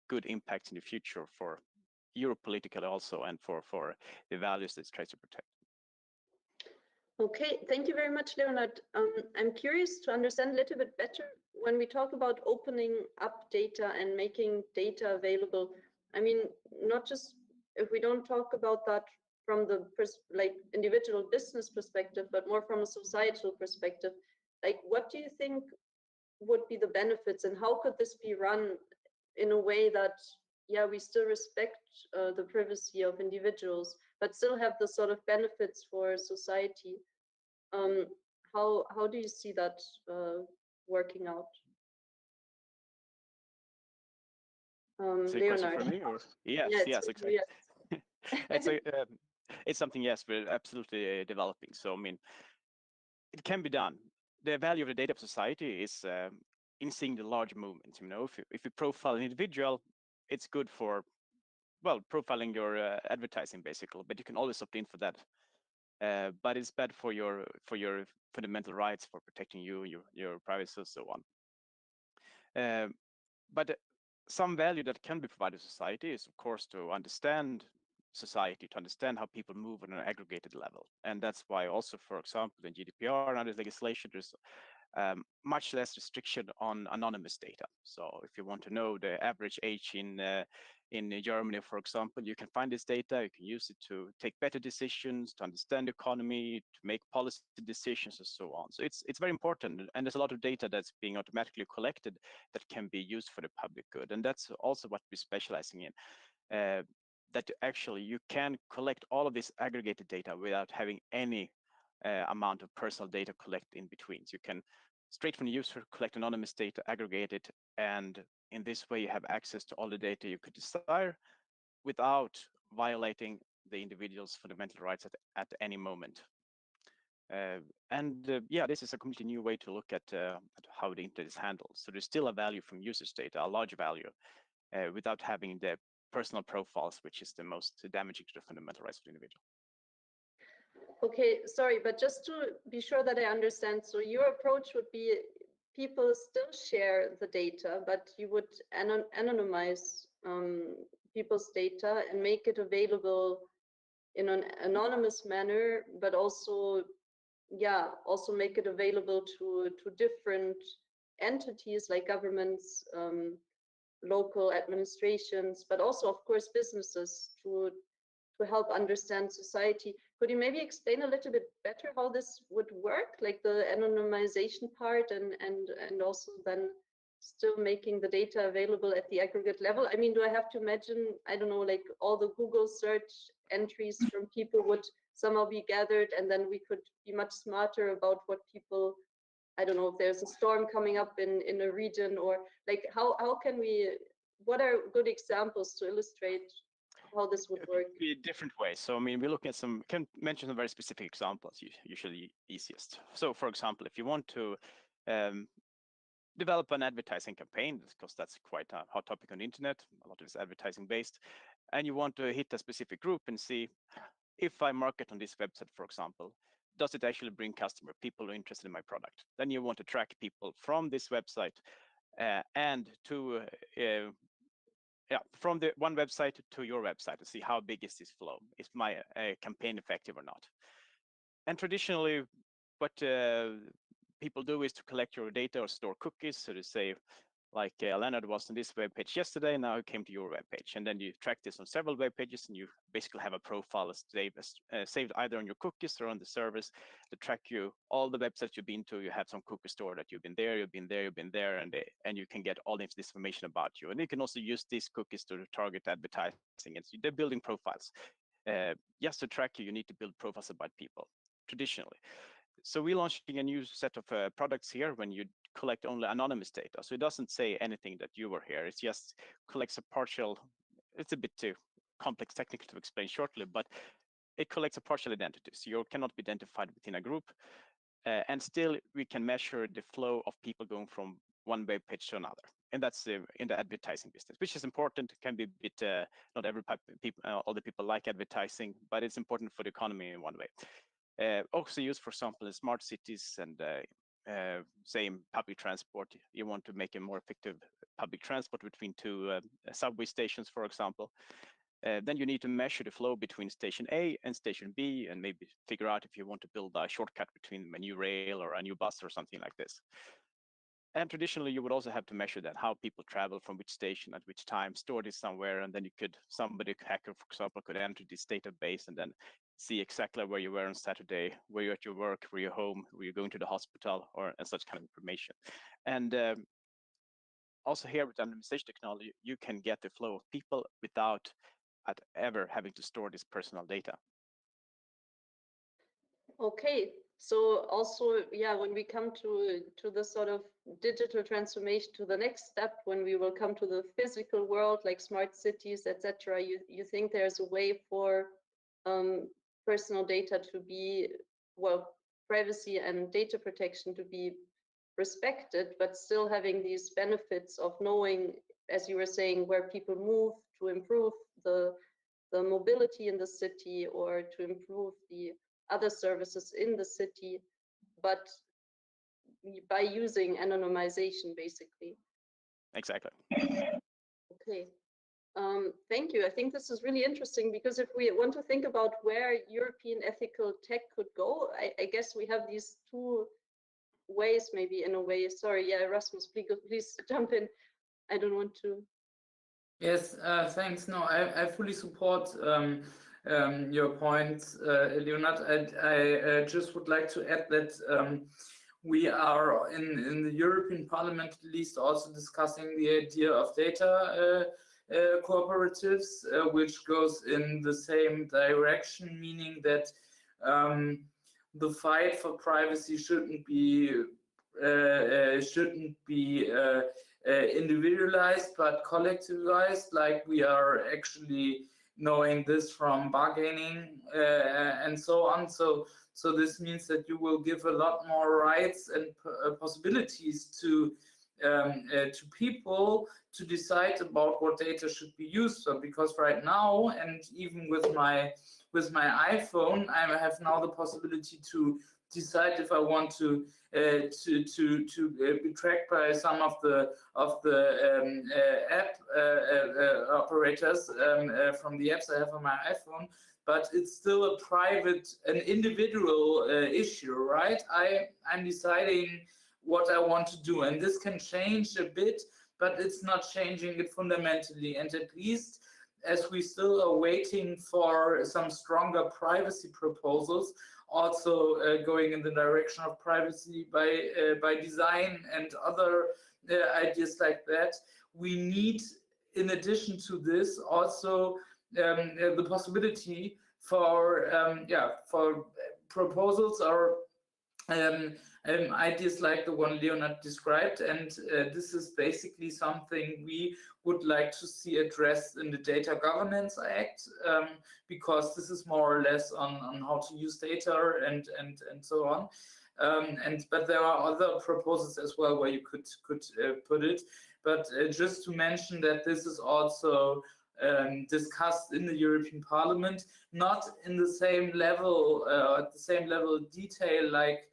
good impact in the future for Europe politically also, and for the values that it tries to protect. Okay, thank you very much, Leonard. I'm curious to understand a little bit better when we talk about opening up data and making data available. I mean, not just if we don't talk about that from the individual business perspective, but more from a societal perspective. Like, what do you think would be the benefits, and how could this be run in a way that, yeah, we still respect the privacy of individuals, but still have the sort of benefits for society? How do you see that working out? Leonard. For me, or? Yes, exactly. Yes. It's something, yes, we're absolutely developing. So, I mean, it can be done. The value of the data of society is in seeing the large movements. If you profile an individual, it's good for, well, profiling your advertising, basically, but you can always opt in for that. But it's bad for your fundamental rights, for protecting your privacy, and so on. But some value that can be provided to society is, of course, to understand society, to understand how people move on an aggregated level. And that's why also, for example, in GDPR and other legislation, there's much less restriction on anonymous data. So if you want to know the average age in Germany, for example, you can find this data, you can use it to take better decisions, to understand the economy, to make policy decisions, and so on. So it's very important, and there's a lot of data that's being automatically collected that can be used for the public good. And that's also what we're specializing in, that actually you can collect all of this aggregated data without having any amount of personal data collected in between. So you can, straight from the user, collect anonymous data, aggregate it, and in this way you have access to all the data you could desire without violating the individual's fundamental rights at any moment. Yeah, this is a completely new way to look at how the internet is handled. So there's still a value from users' data, a large value, without having the personal profiles, which is the most damaging to the fundamental rights of the individual. Okay, sorry, but just to be sure that I understand, so your approach would be people still share the data, but you would anonymize people's data and make it available in an anonymous manner, but also, yeah, also make it available to different entities like governments, local administrations, but also, of course, businesses to help understand society. Could you maybe explain a little bit better how this would work, like the anonymization part, and also then still making the data available at the aggregate level? I mean, do I have to imagine, I don't know, like all the Google search entries from people would somehow be gathered, and then we could be much smarter about what people, I don't know, if there's a storm coming up in a region, or like how can we, what are good examples to illustrate how this would work? Be different ways. So I mean, we look at some, can mention some very specific examples, usually easiest. So for example, if you want to develop an advertising campaign, because that's quite a hot topic on the internet, a lot of it's advertising based, and you want to hit a specific group and see if I market on this website, for example, does it actually bring customer, people who are interested in my product? Then you want to track people from this website and to from the one website to your website to see how big is this flow? Is my campaign effective or not? And traditionally, what people do is to collect your data or store cookies. So to say, like Leonard was on this web page yesterday, now he came to your web page, and then you track this on several web pages, and you basically have a profile saved either on your cookies or on the servers to track you all the websites you've been to. You have some cookie store that you've been there, you've been there, you've been there, and you can get all this information about you. And you can also use these cookies to target advertising. And so they're building profiles. Just to track you, you need to build profiles about people traditionally. So we're launching a new set of products here when you collect only anonymous data. So it doesn't say anything that you were here. It just collects a partial, it's a bit too complex technical to explain shortly, but it collects a partial identity. So you cannot be identified within a group. And still we can measure the flow of people going from one web page to another. And that's in the advertising business, which is important. It can be a bit, not every people, all the people like advertising, but it's important for the economy in one way. Also used, for example, in smart cities and same public transport. You want to make a more effective public transport between two subway stations, for example. Then you need to measure the flow between station A and station B, and maybe figure out if you want to build a shortcut between a new rail or a new bus or something like this. And traditionally, you would also have to measure that, how people travel from which station at which time, store this somewhere, and then you could, somebody, hacker, for example, could enter this database and then see exactly where you were on Saturday, were you at your work, were you home, were you going to the hospital, or and such kind of information. And also here with anonymization technology, you can get the flow of people without ever having to store this personal data. Okay, so also, yeah, when we come to the sort of digital transformation, to the next step, when we will come to the physical world, like smart cities, etc., you think there's a way for personal data to be, well, privacy and data protection to be respected, but still having these benefits of knowing, as you were saying, where people move to improve the mobility in the city or to improve the other services in the city, but by using anonymization, basically. Exactly. Okay. Thank you. I think this is really interesting, because if we want to think about where European ethical tech could go, I guess we have these two ways, maybe, in a way. Sorry, yeah, Rasmus, please jump in. I don't want to. Yes, thanks. No, I fully support your points, Leonard. I just would like to add that we are in the European Parliament at least also discussing the idea of data cooperatives, which goes in the same direction, meaning that the fight for privacy shouldn't be individualized but collectivized, like we are actually knowing this from bargaining and so on. So this means that you will give a lot more rights and possibilities to people to decide about what data should be used for. Because right now, and even with my iPhone, I have now the possibility to decide if I want to be tracked by some of the app operators from the apps I have on my iPhone. But it's still a private, an individual issue, right? I'm deciding what I want to do, and this can change a bit, but it's not changing it fundamentally. And at least as we still are waiting for some stronger privacy proposals, also going in the direction of privacy by design and other ideas like that, we need, in addition to this, also the possibility for for proposals or ideas like the one Leonard described, and this is basically something we would like to see addressed in the Data Governance Act, because this is more or less on how to use data and so on. But there are other proposals as well where you could put it. But just to mention that this is also discussed in the European Parliament, not in the same level, at the same level of detail like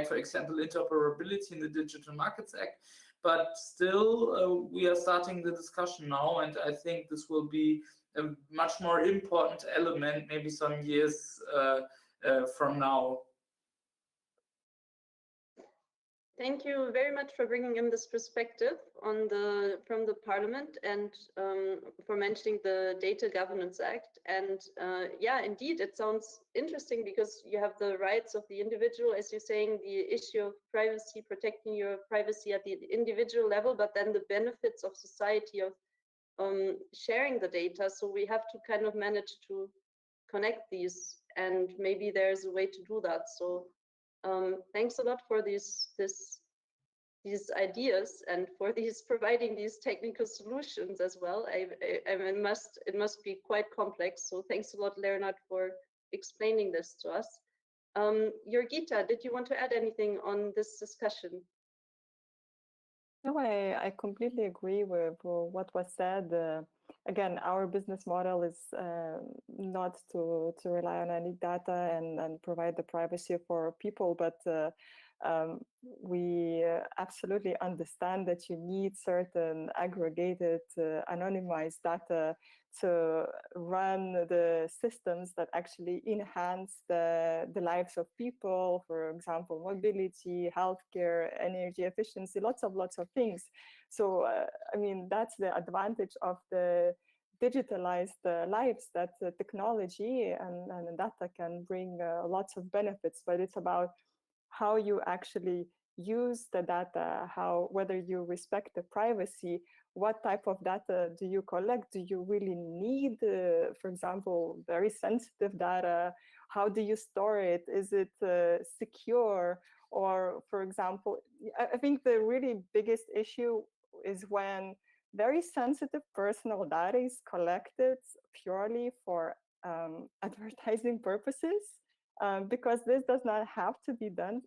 for example, interoperability in the Digital Markets Act, but still we are starting the discussion now, and I think this will be a much more important element maybe some years from now. Thank you very much for bringing in this perspective on from the Parliament, and for mentioning the Data Governance Act. And yeah, indeed, it sounds interesting because you have the rights of the individual, as you're saying, the issue of privacy, protecting your privacy at the individual level, but then the benefits of society of sharing the data. So we have to kind of manage to connect these, and maybe there's a way to do that. So thanks a lot for these ideas and for providing these technical solutions as well. It must be quite complex. So thanks a lot, Leonard, for explaining this to us. Jurgita, did you want to add anything on this discussion? No, I completely agree with what was said. Again, our business model is not to rely on any data and provide the privacy for people, but we absolutely understand that you need certain aggregated, anonymized data to run the systems that actually enhance the lives of people, for example, mobility, healthcare, energy efficiency, lots of things. So, I mean, that's the advantage of the digitalized lives, that technology and data can bring lots of benefits, but it's about how you actually use the data, whether you respect the privacy, what type of data do you collect? Do you really need, for example, very sensitive data? How do you store it? Is it secure? Or, for example, I think the really biggest issue is when very sensitive personal data is collected purely for advertising purposes. Because this does not have to be done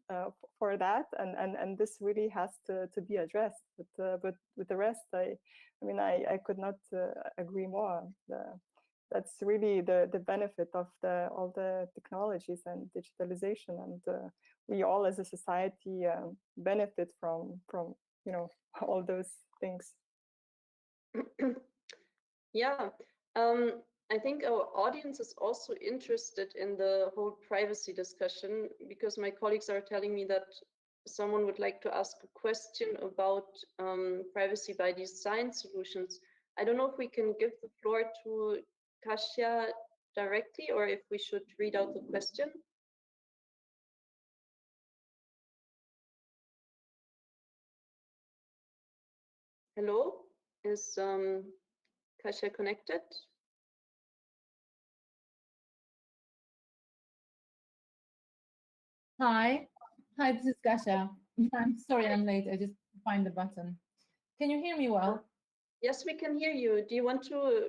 for that, and this really has to be addressed. But with the rest, I mean, I could not agree more. That's really the benefit of all the technologies and digitalization, and we all as a society benefit from all those things. Yeah. I think our audience is also interested in the whole privacy discussion, because my colleagues are telling me that someone would like to ask a question about privacy by design solutions. I don't know if we can give the floor to Kasia directly, or if we should read out the question. Hello, is Kasia connected? Hi. Hi, this is Kasia. I'm sorry I'm late. I just find the button. Can you hear me well? Yes, we can hear you. Do you want to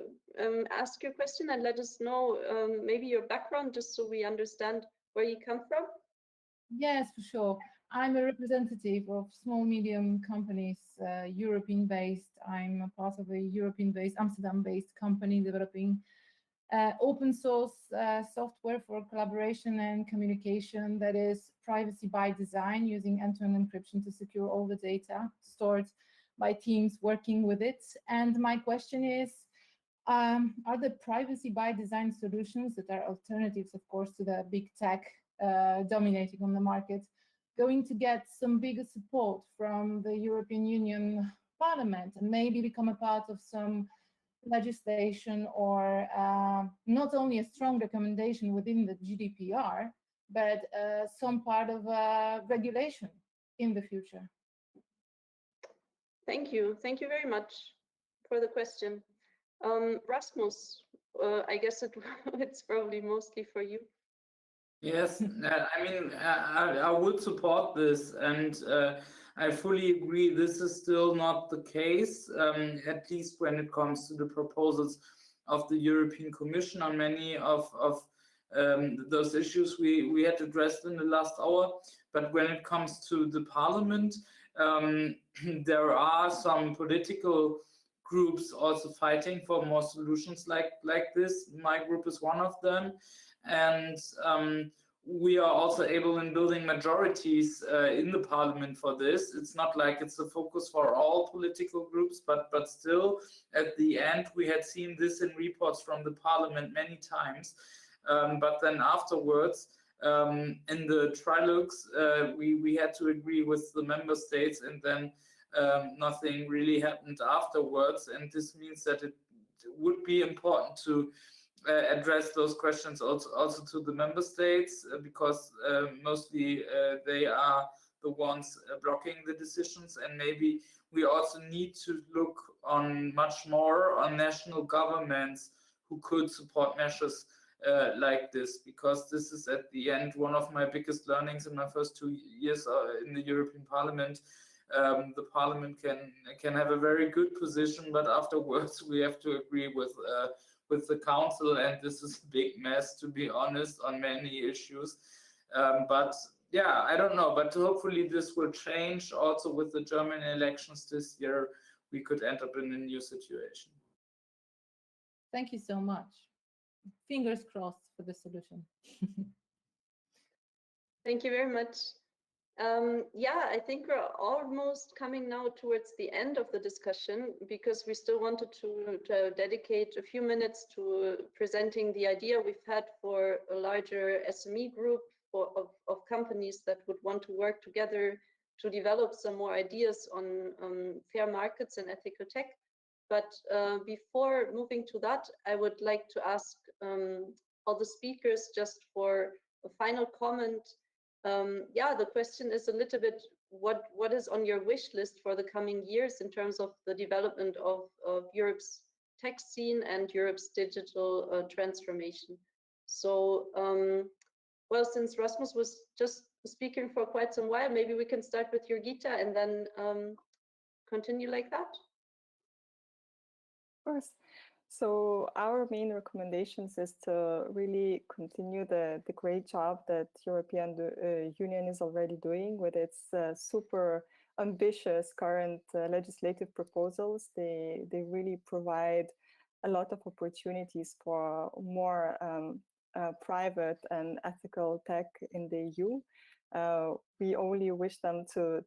ask your question and let us know maybe your background, just so we understand where you come from? Yes, for sure. I'm a representative of small, medium companies, European-based. I'm a part of a European-based, Amsterdam-based company developing open source software for collaboration and communication that is privacy by design, using end-to-end encryption to secure all the data stored by teams working with it. And my question is, are the privacy by design solutions that are alternatives, of course, to the big tech dominating on the market, going to get some bigger support from the European Union Parliament and maybe become a part of some legislation, or not only a strong recommendation within the GDPR, but some part of regulation in the future? Thank you. Thank you very much for the question. Rasmus, I guess it's probably mostly for you. Yes, I mean, I would support this, and I fully agree this is still not the case, at least when it comes to the proposals of the European Commission on many of those issues we had addressed in the last hour. But when it comes to the Parliament, there are some political groups also fighting for more solutions like this. My group is one of them. And we are also able in building majorities in the Parliament for this. It's not like it's a focus for all political groups, but still, at the end, we had seen this in reports from the Parliament many times. But then afterwards, in the trilogues, we had to agree with the member states, and then nothing really happened afterwards. And this means that it would be important to address those questions also to the member states, because mostly they are the ones blocking the decisions, and maybe we also need to look on much more on national governments who could support measures like this, because this is at the end one of my biggest learnings in my first 2 years in the European Parliament. The Parliament can have a very good position, but afterwards we have to agree with the Council, and this is a big mess, to be honest, on many issues. But yeah, I don't know, but hopefully this will change. Also with the German elections this year, we could end up in a new situation. Thank you so much. Fingers crossed for the solution. Thank you very much. Yeah, I think we're almost coming now towards the end of the discussion, because we still wanted to dedicate a few minutes to presenting the idea we've had for a larger SME group of companies that would want to work together to develop some more ideas on fair markets and ethical tech. But before moving to that, I would like to ask all the speakers just for a final comment. Yeah, the question is a little bit, what is on your wish list for the coming years in terms of the development of Europe's tech scene and Europe's digital transformation? So, well, since Rasmus was just speaking for quite some while, maybe we can start with Jurgita and then continue like that. Of course. So our main recommendations is to really continue the great job that European Union is already doing with its super ambitious current legislative proposals. They really provide a lot of opportunities for more private and ethical tech in the EU. We only wish them to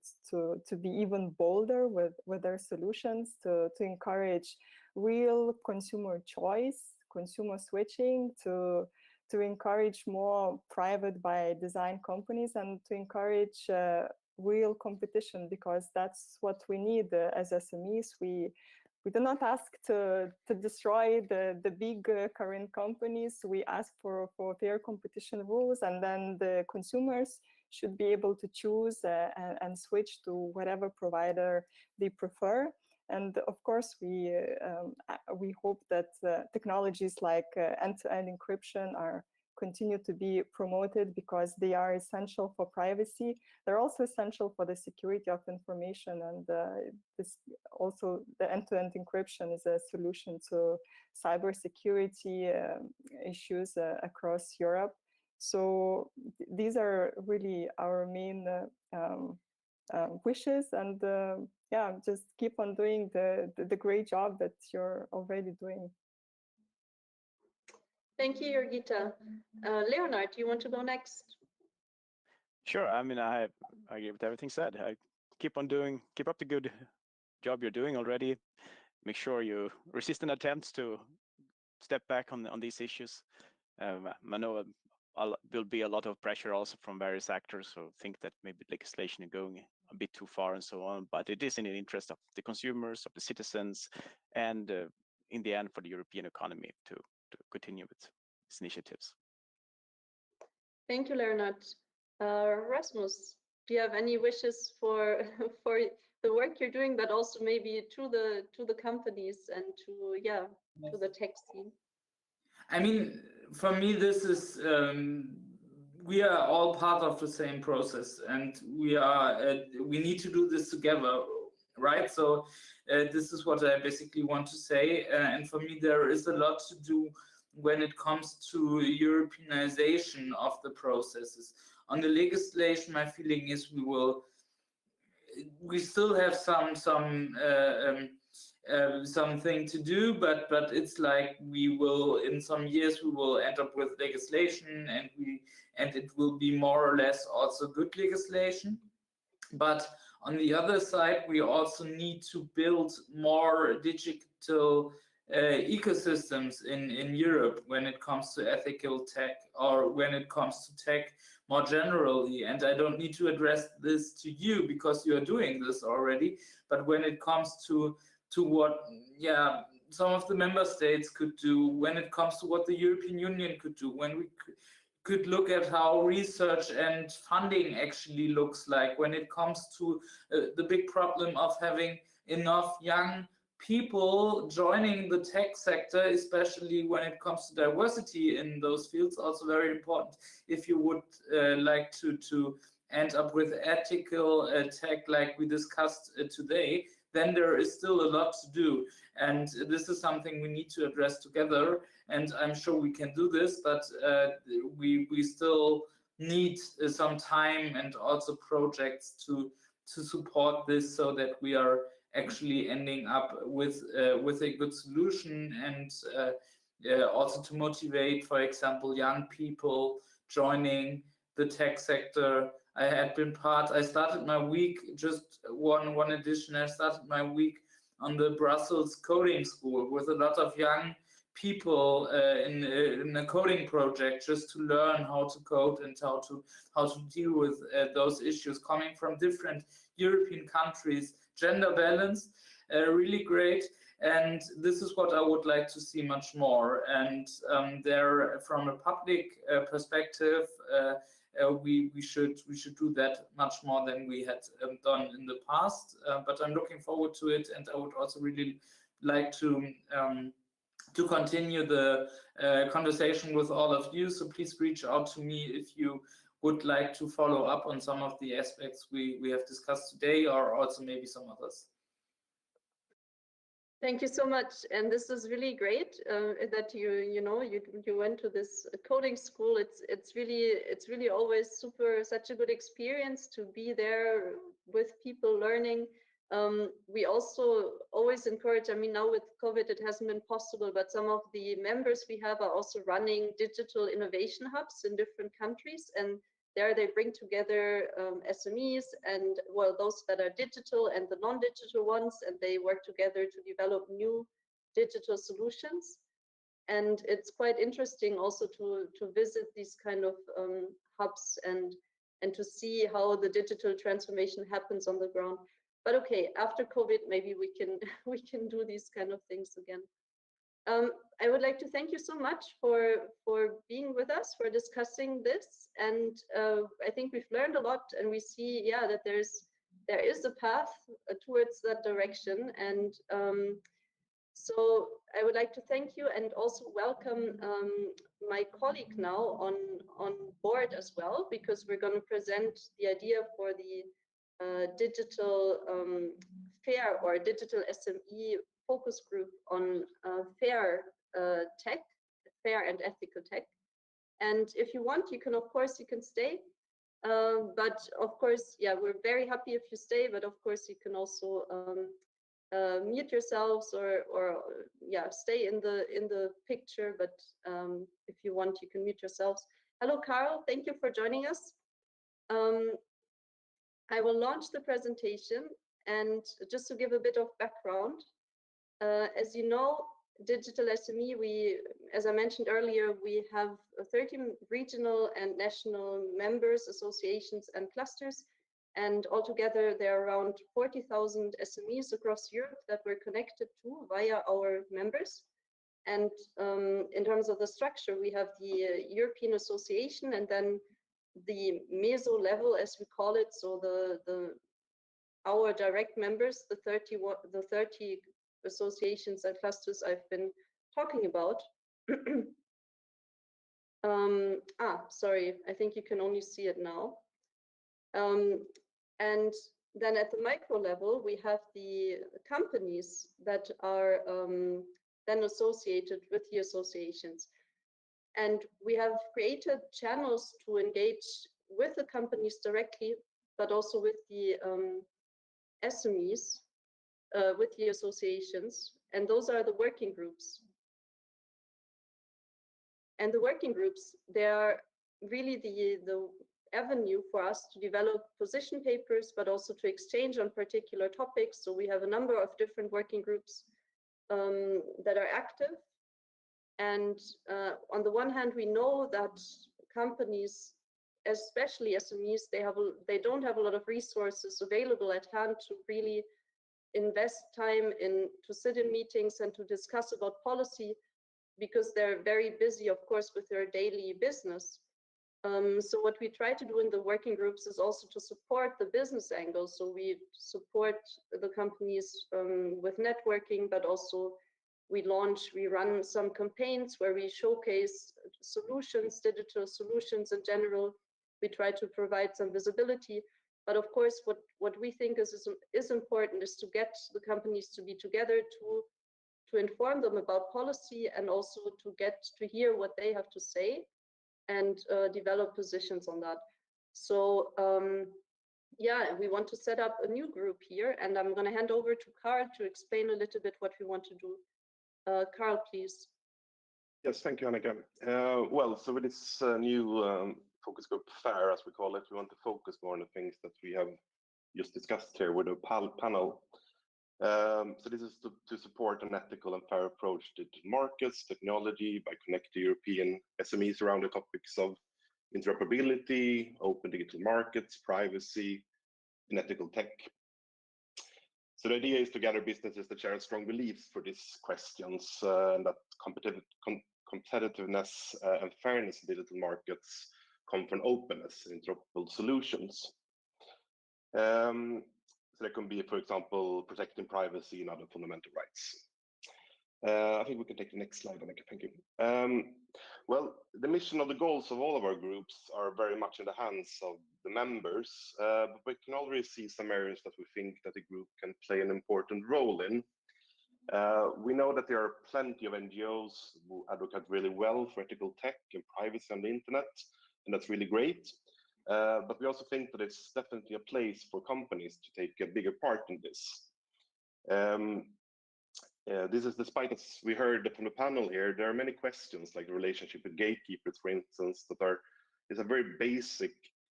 be even bolder with their solutions, to encourage real consumer choice, consumer switching, to encourage more private by design companies, and to encourage real competition, because that's what we need as SMEs. We do not ask to destroy the big current companies. We ask for fair competition rules, and then the consumers should be able to choose and switch to whatever provider they prefer. And of course, we hope that technologies like end-to-end encryption are continue to be promoted because they are essential for privacy. They're also essential for the security of information, and this also the end-to-end encryption is a solution to cybersecurity issues across Europe. So these are really our main wishes, and yeah, just keep on doing the great job that you're already doing. Thank you, Jurgita. Leonard, do you want to go next? Sure. I mean, I agree with everything said. I keep up the good job you're doing already. Make sure you resist an attempts to step back on these issues. I know will be a lot of pressure also from various actors who think that maybe legislation is going a bit too far and so on, but it is in the interest of the consumers, of the citizens, and in the end for the European economy to continue with these initiatives. Thank you, Leonard. Rasmus, do you have any wishes for for the work you're doing, but also maybe to the companies and to the tech scene? I mean, for me, this is we are all part of the same process, and we need to do this together, right? So this is what I basically want to say, and for me, there is a lot to do when it comes to Europeanization of the processes. On the legislation, my feeling is we still have something to do, but it's like we will, in some years we will end up with legislation, and it will be more or less also good legislation. But on the other side, we also need to build more digital ecosystems in Europe when it comes to ethical tech, or when it comes to tech more generally. And I don't need to address this to you because you are doing this already, but when it comes to what some of the member states could do, when it comes to what the European Union could do, when we could look at how research and funding actually looks like, when it comes to the big problem of having enough young people joining the tech sector, especially when it comes to diversity in those fields, also very important. If you would like to end up with ethical tech like we discussed today, then there is still a lot to do, and this is something we need to address together, and I'm sure we can do this, but we still need some time and also projects to support this, so that we are actually ending up with a good solution, and also to motivate, for example, young people joining the tech sector. I started my week, just one addition, I started my week on the Brussels coding school with a lot of young people in a coding project, just to learn how to code and how to deal with those issues coming from different European countries. Gender balance, really great, and this is what I would like to see much more. And there, from a public perspective, we should do that much more than we had done in the past. But I'm looking forward to it, and I would also really like to continue the conversation with all of you. So please reach out to me if you would like to follow up on some of the aspects we have discussed today, or also maybe some others. Thank you so much, and this is really great that you went to this coding school. It's really always such a good experience to be there with people learning. We also always encourage, I mean, now with COVID it hasn't been possible, but some of the members we have are also running digital innovation hubs in different countries, and there they bring together SMEs and, well, those that are digital and the non-digital ones, and they work together to develop new digital solutions. And it's quite interesting also to visit these kind of hubs and to see how the digital transformation happens on the ground. But okay, after COVID, maybe we can do these kind of things again. I would like to thank you so much for being with us, for discussing this, and I think we've learned a lot, and we see, that there is a path towards that direction, and So I would like to thank you and also welcome my colleague now on board as well, because we're going to present the idea for the digital fair or digital SME focus group on fair tech, fair and ethical tech. And if you want, you can, of course, you can stay. But of course, yeah, we're very happy if you stay, but of course you can also mute yourselves or yeah, stay in the picture, but if you want, you can mute yourselves. Hello, Carl, thank you for joining us. I will launch the presentation, and just to give a bit of background, as you know, Digital SME, as I mentioned earlier, we have 13 regional and national members, associations, and clusters. And altogether, there are around 40,000 SMEs across Europe that we're connected to via our members. And in terms of the structure, we have the European Association and then the meso level, as we call it. So our direct members, the 30 associations and clusters I've been talking about. Sorry, I think you can only see it now. And then at the micro level, we have the companies that are then associated with the associations. And we have created channels to engage with the companies directly, but also with the SMEs, with the associations, and those are the working groups. And the working groups, they are really the avenue for us to develop position papers, but also to exchange on particular topics. So we have a number of different working groups that are active. And on the one hand, we know that companies, especially SMEs, they don't have a lot of resources available at hand to really invest time to sit in meetings and to discuss about policy, because they're very busy, of course, with their daily business. So what we try to do in the working groups is also to support the business angle. So we support the companies with networking, but also we run some campaigns where we showcase solutions, digital solutions in general. We try to provide some visibility. But of course, what we think is important is to get the companies to be together, to inform them about policy, and also to get to hear what they have to say and develop positions on that. So yeah, we want to set up a new group here, and I'm going to hand over to Carl to explain a little bit what we want to do. Carl, please. Yes, thank you, Annika. Well, so with this new focus group fair, as we call it, we want to focus more on the things that we have just discussed here with the panel. So this is to support an ethical and fair approach to markets, technology, by connecting European SMEs around the topics of interoperability, open digital markets, privacy, and ethical tech. So the idea is to gather businesses that share strong beliefs for these questions, and that competitiveness and fairness in digital markets come from openness and interoperable solutions. So that can be, for example, protecting privacy and other fundamental rights. I think we can take the next slide, Annika. Thank you. Well, the mission of the goals of all of our groups are very much in the hands of the members, but we can already see some areas that we think that the group can play an important role in. We know that there are plenty of NGOs who advocate really well for ethical tech and privacy on the internet, and that's really great. But we also think that it's definitely a place for companies to take a bigger part in this. This is despite, as we heard from the panel here, there are many questions like the relationship with gatekeepers, for instance, that is a very basic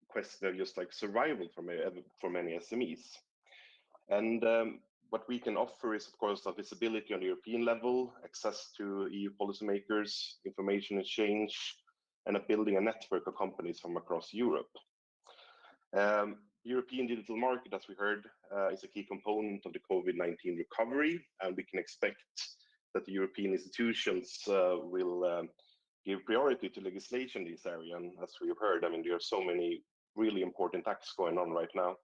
question of just like survival for many SMEs. And what we can offer is, of course, a visibility on the European level, access to EU policymakers, information exchange, and building a network of companies from across Europe. European digital market, as we heard, is a key component of the COVID-19 recovery, and we can expect that the European institutions will give priority to legislation in this area. And as we've heard, I mean, there are so many really important acts going on right now.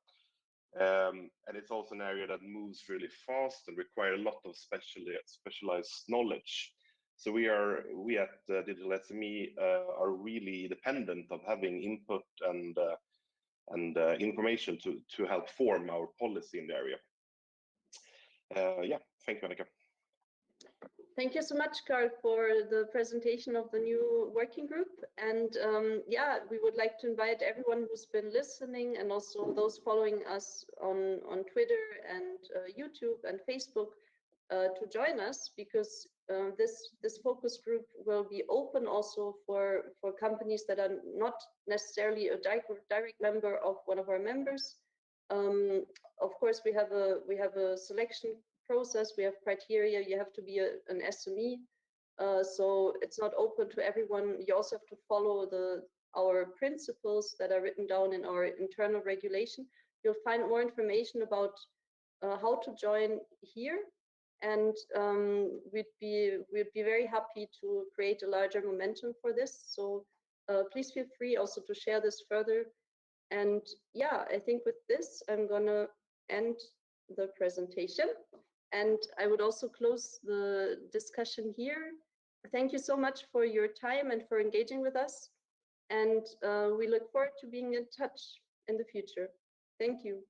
And it's also an area that moves really fast and require a lot of specialized knowledge. So we at Digital SME are really dependent of having input and information to help form our policy in the area. Yeah, thank you, Annika. Thank you so much, Carl, for the presentation of the new working group. And yeah, we would like to invite everyone who's been listening and also those following us on Twitter and YouTube and Facebook to join us, because this focus group will be open also for companies that are not necessarily a direct member of one of our members. Of course, we have a selection process, we have criteria. You have to be an SME, so it's not open to everyone. You also have to follow our principles that are written down in our internal regulation. You'll find more information about how to join here, and we'd be very happy to create a larger momentum for this. So please feel free also to share this further. And yeah, I think with this, I'm gonna end the presentation. And I would also close the discussion here. Thank you so much for your time and for engaging with us. And we look forward to being in touch in the future. Thank you.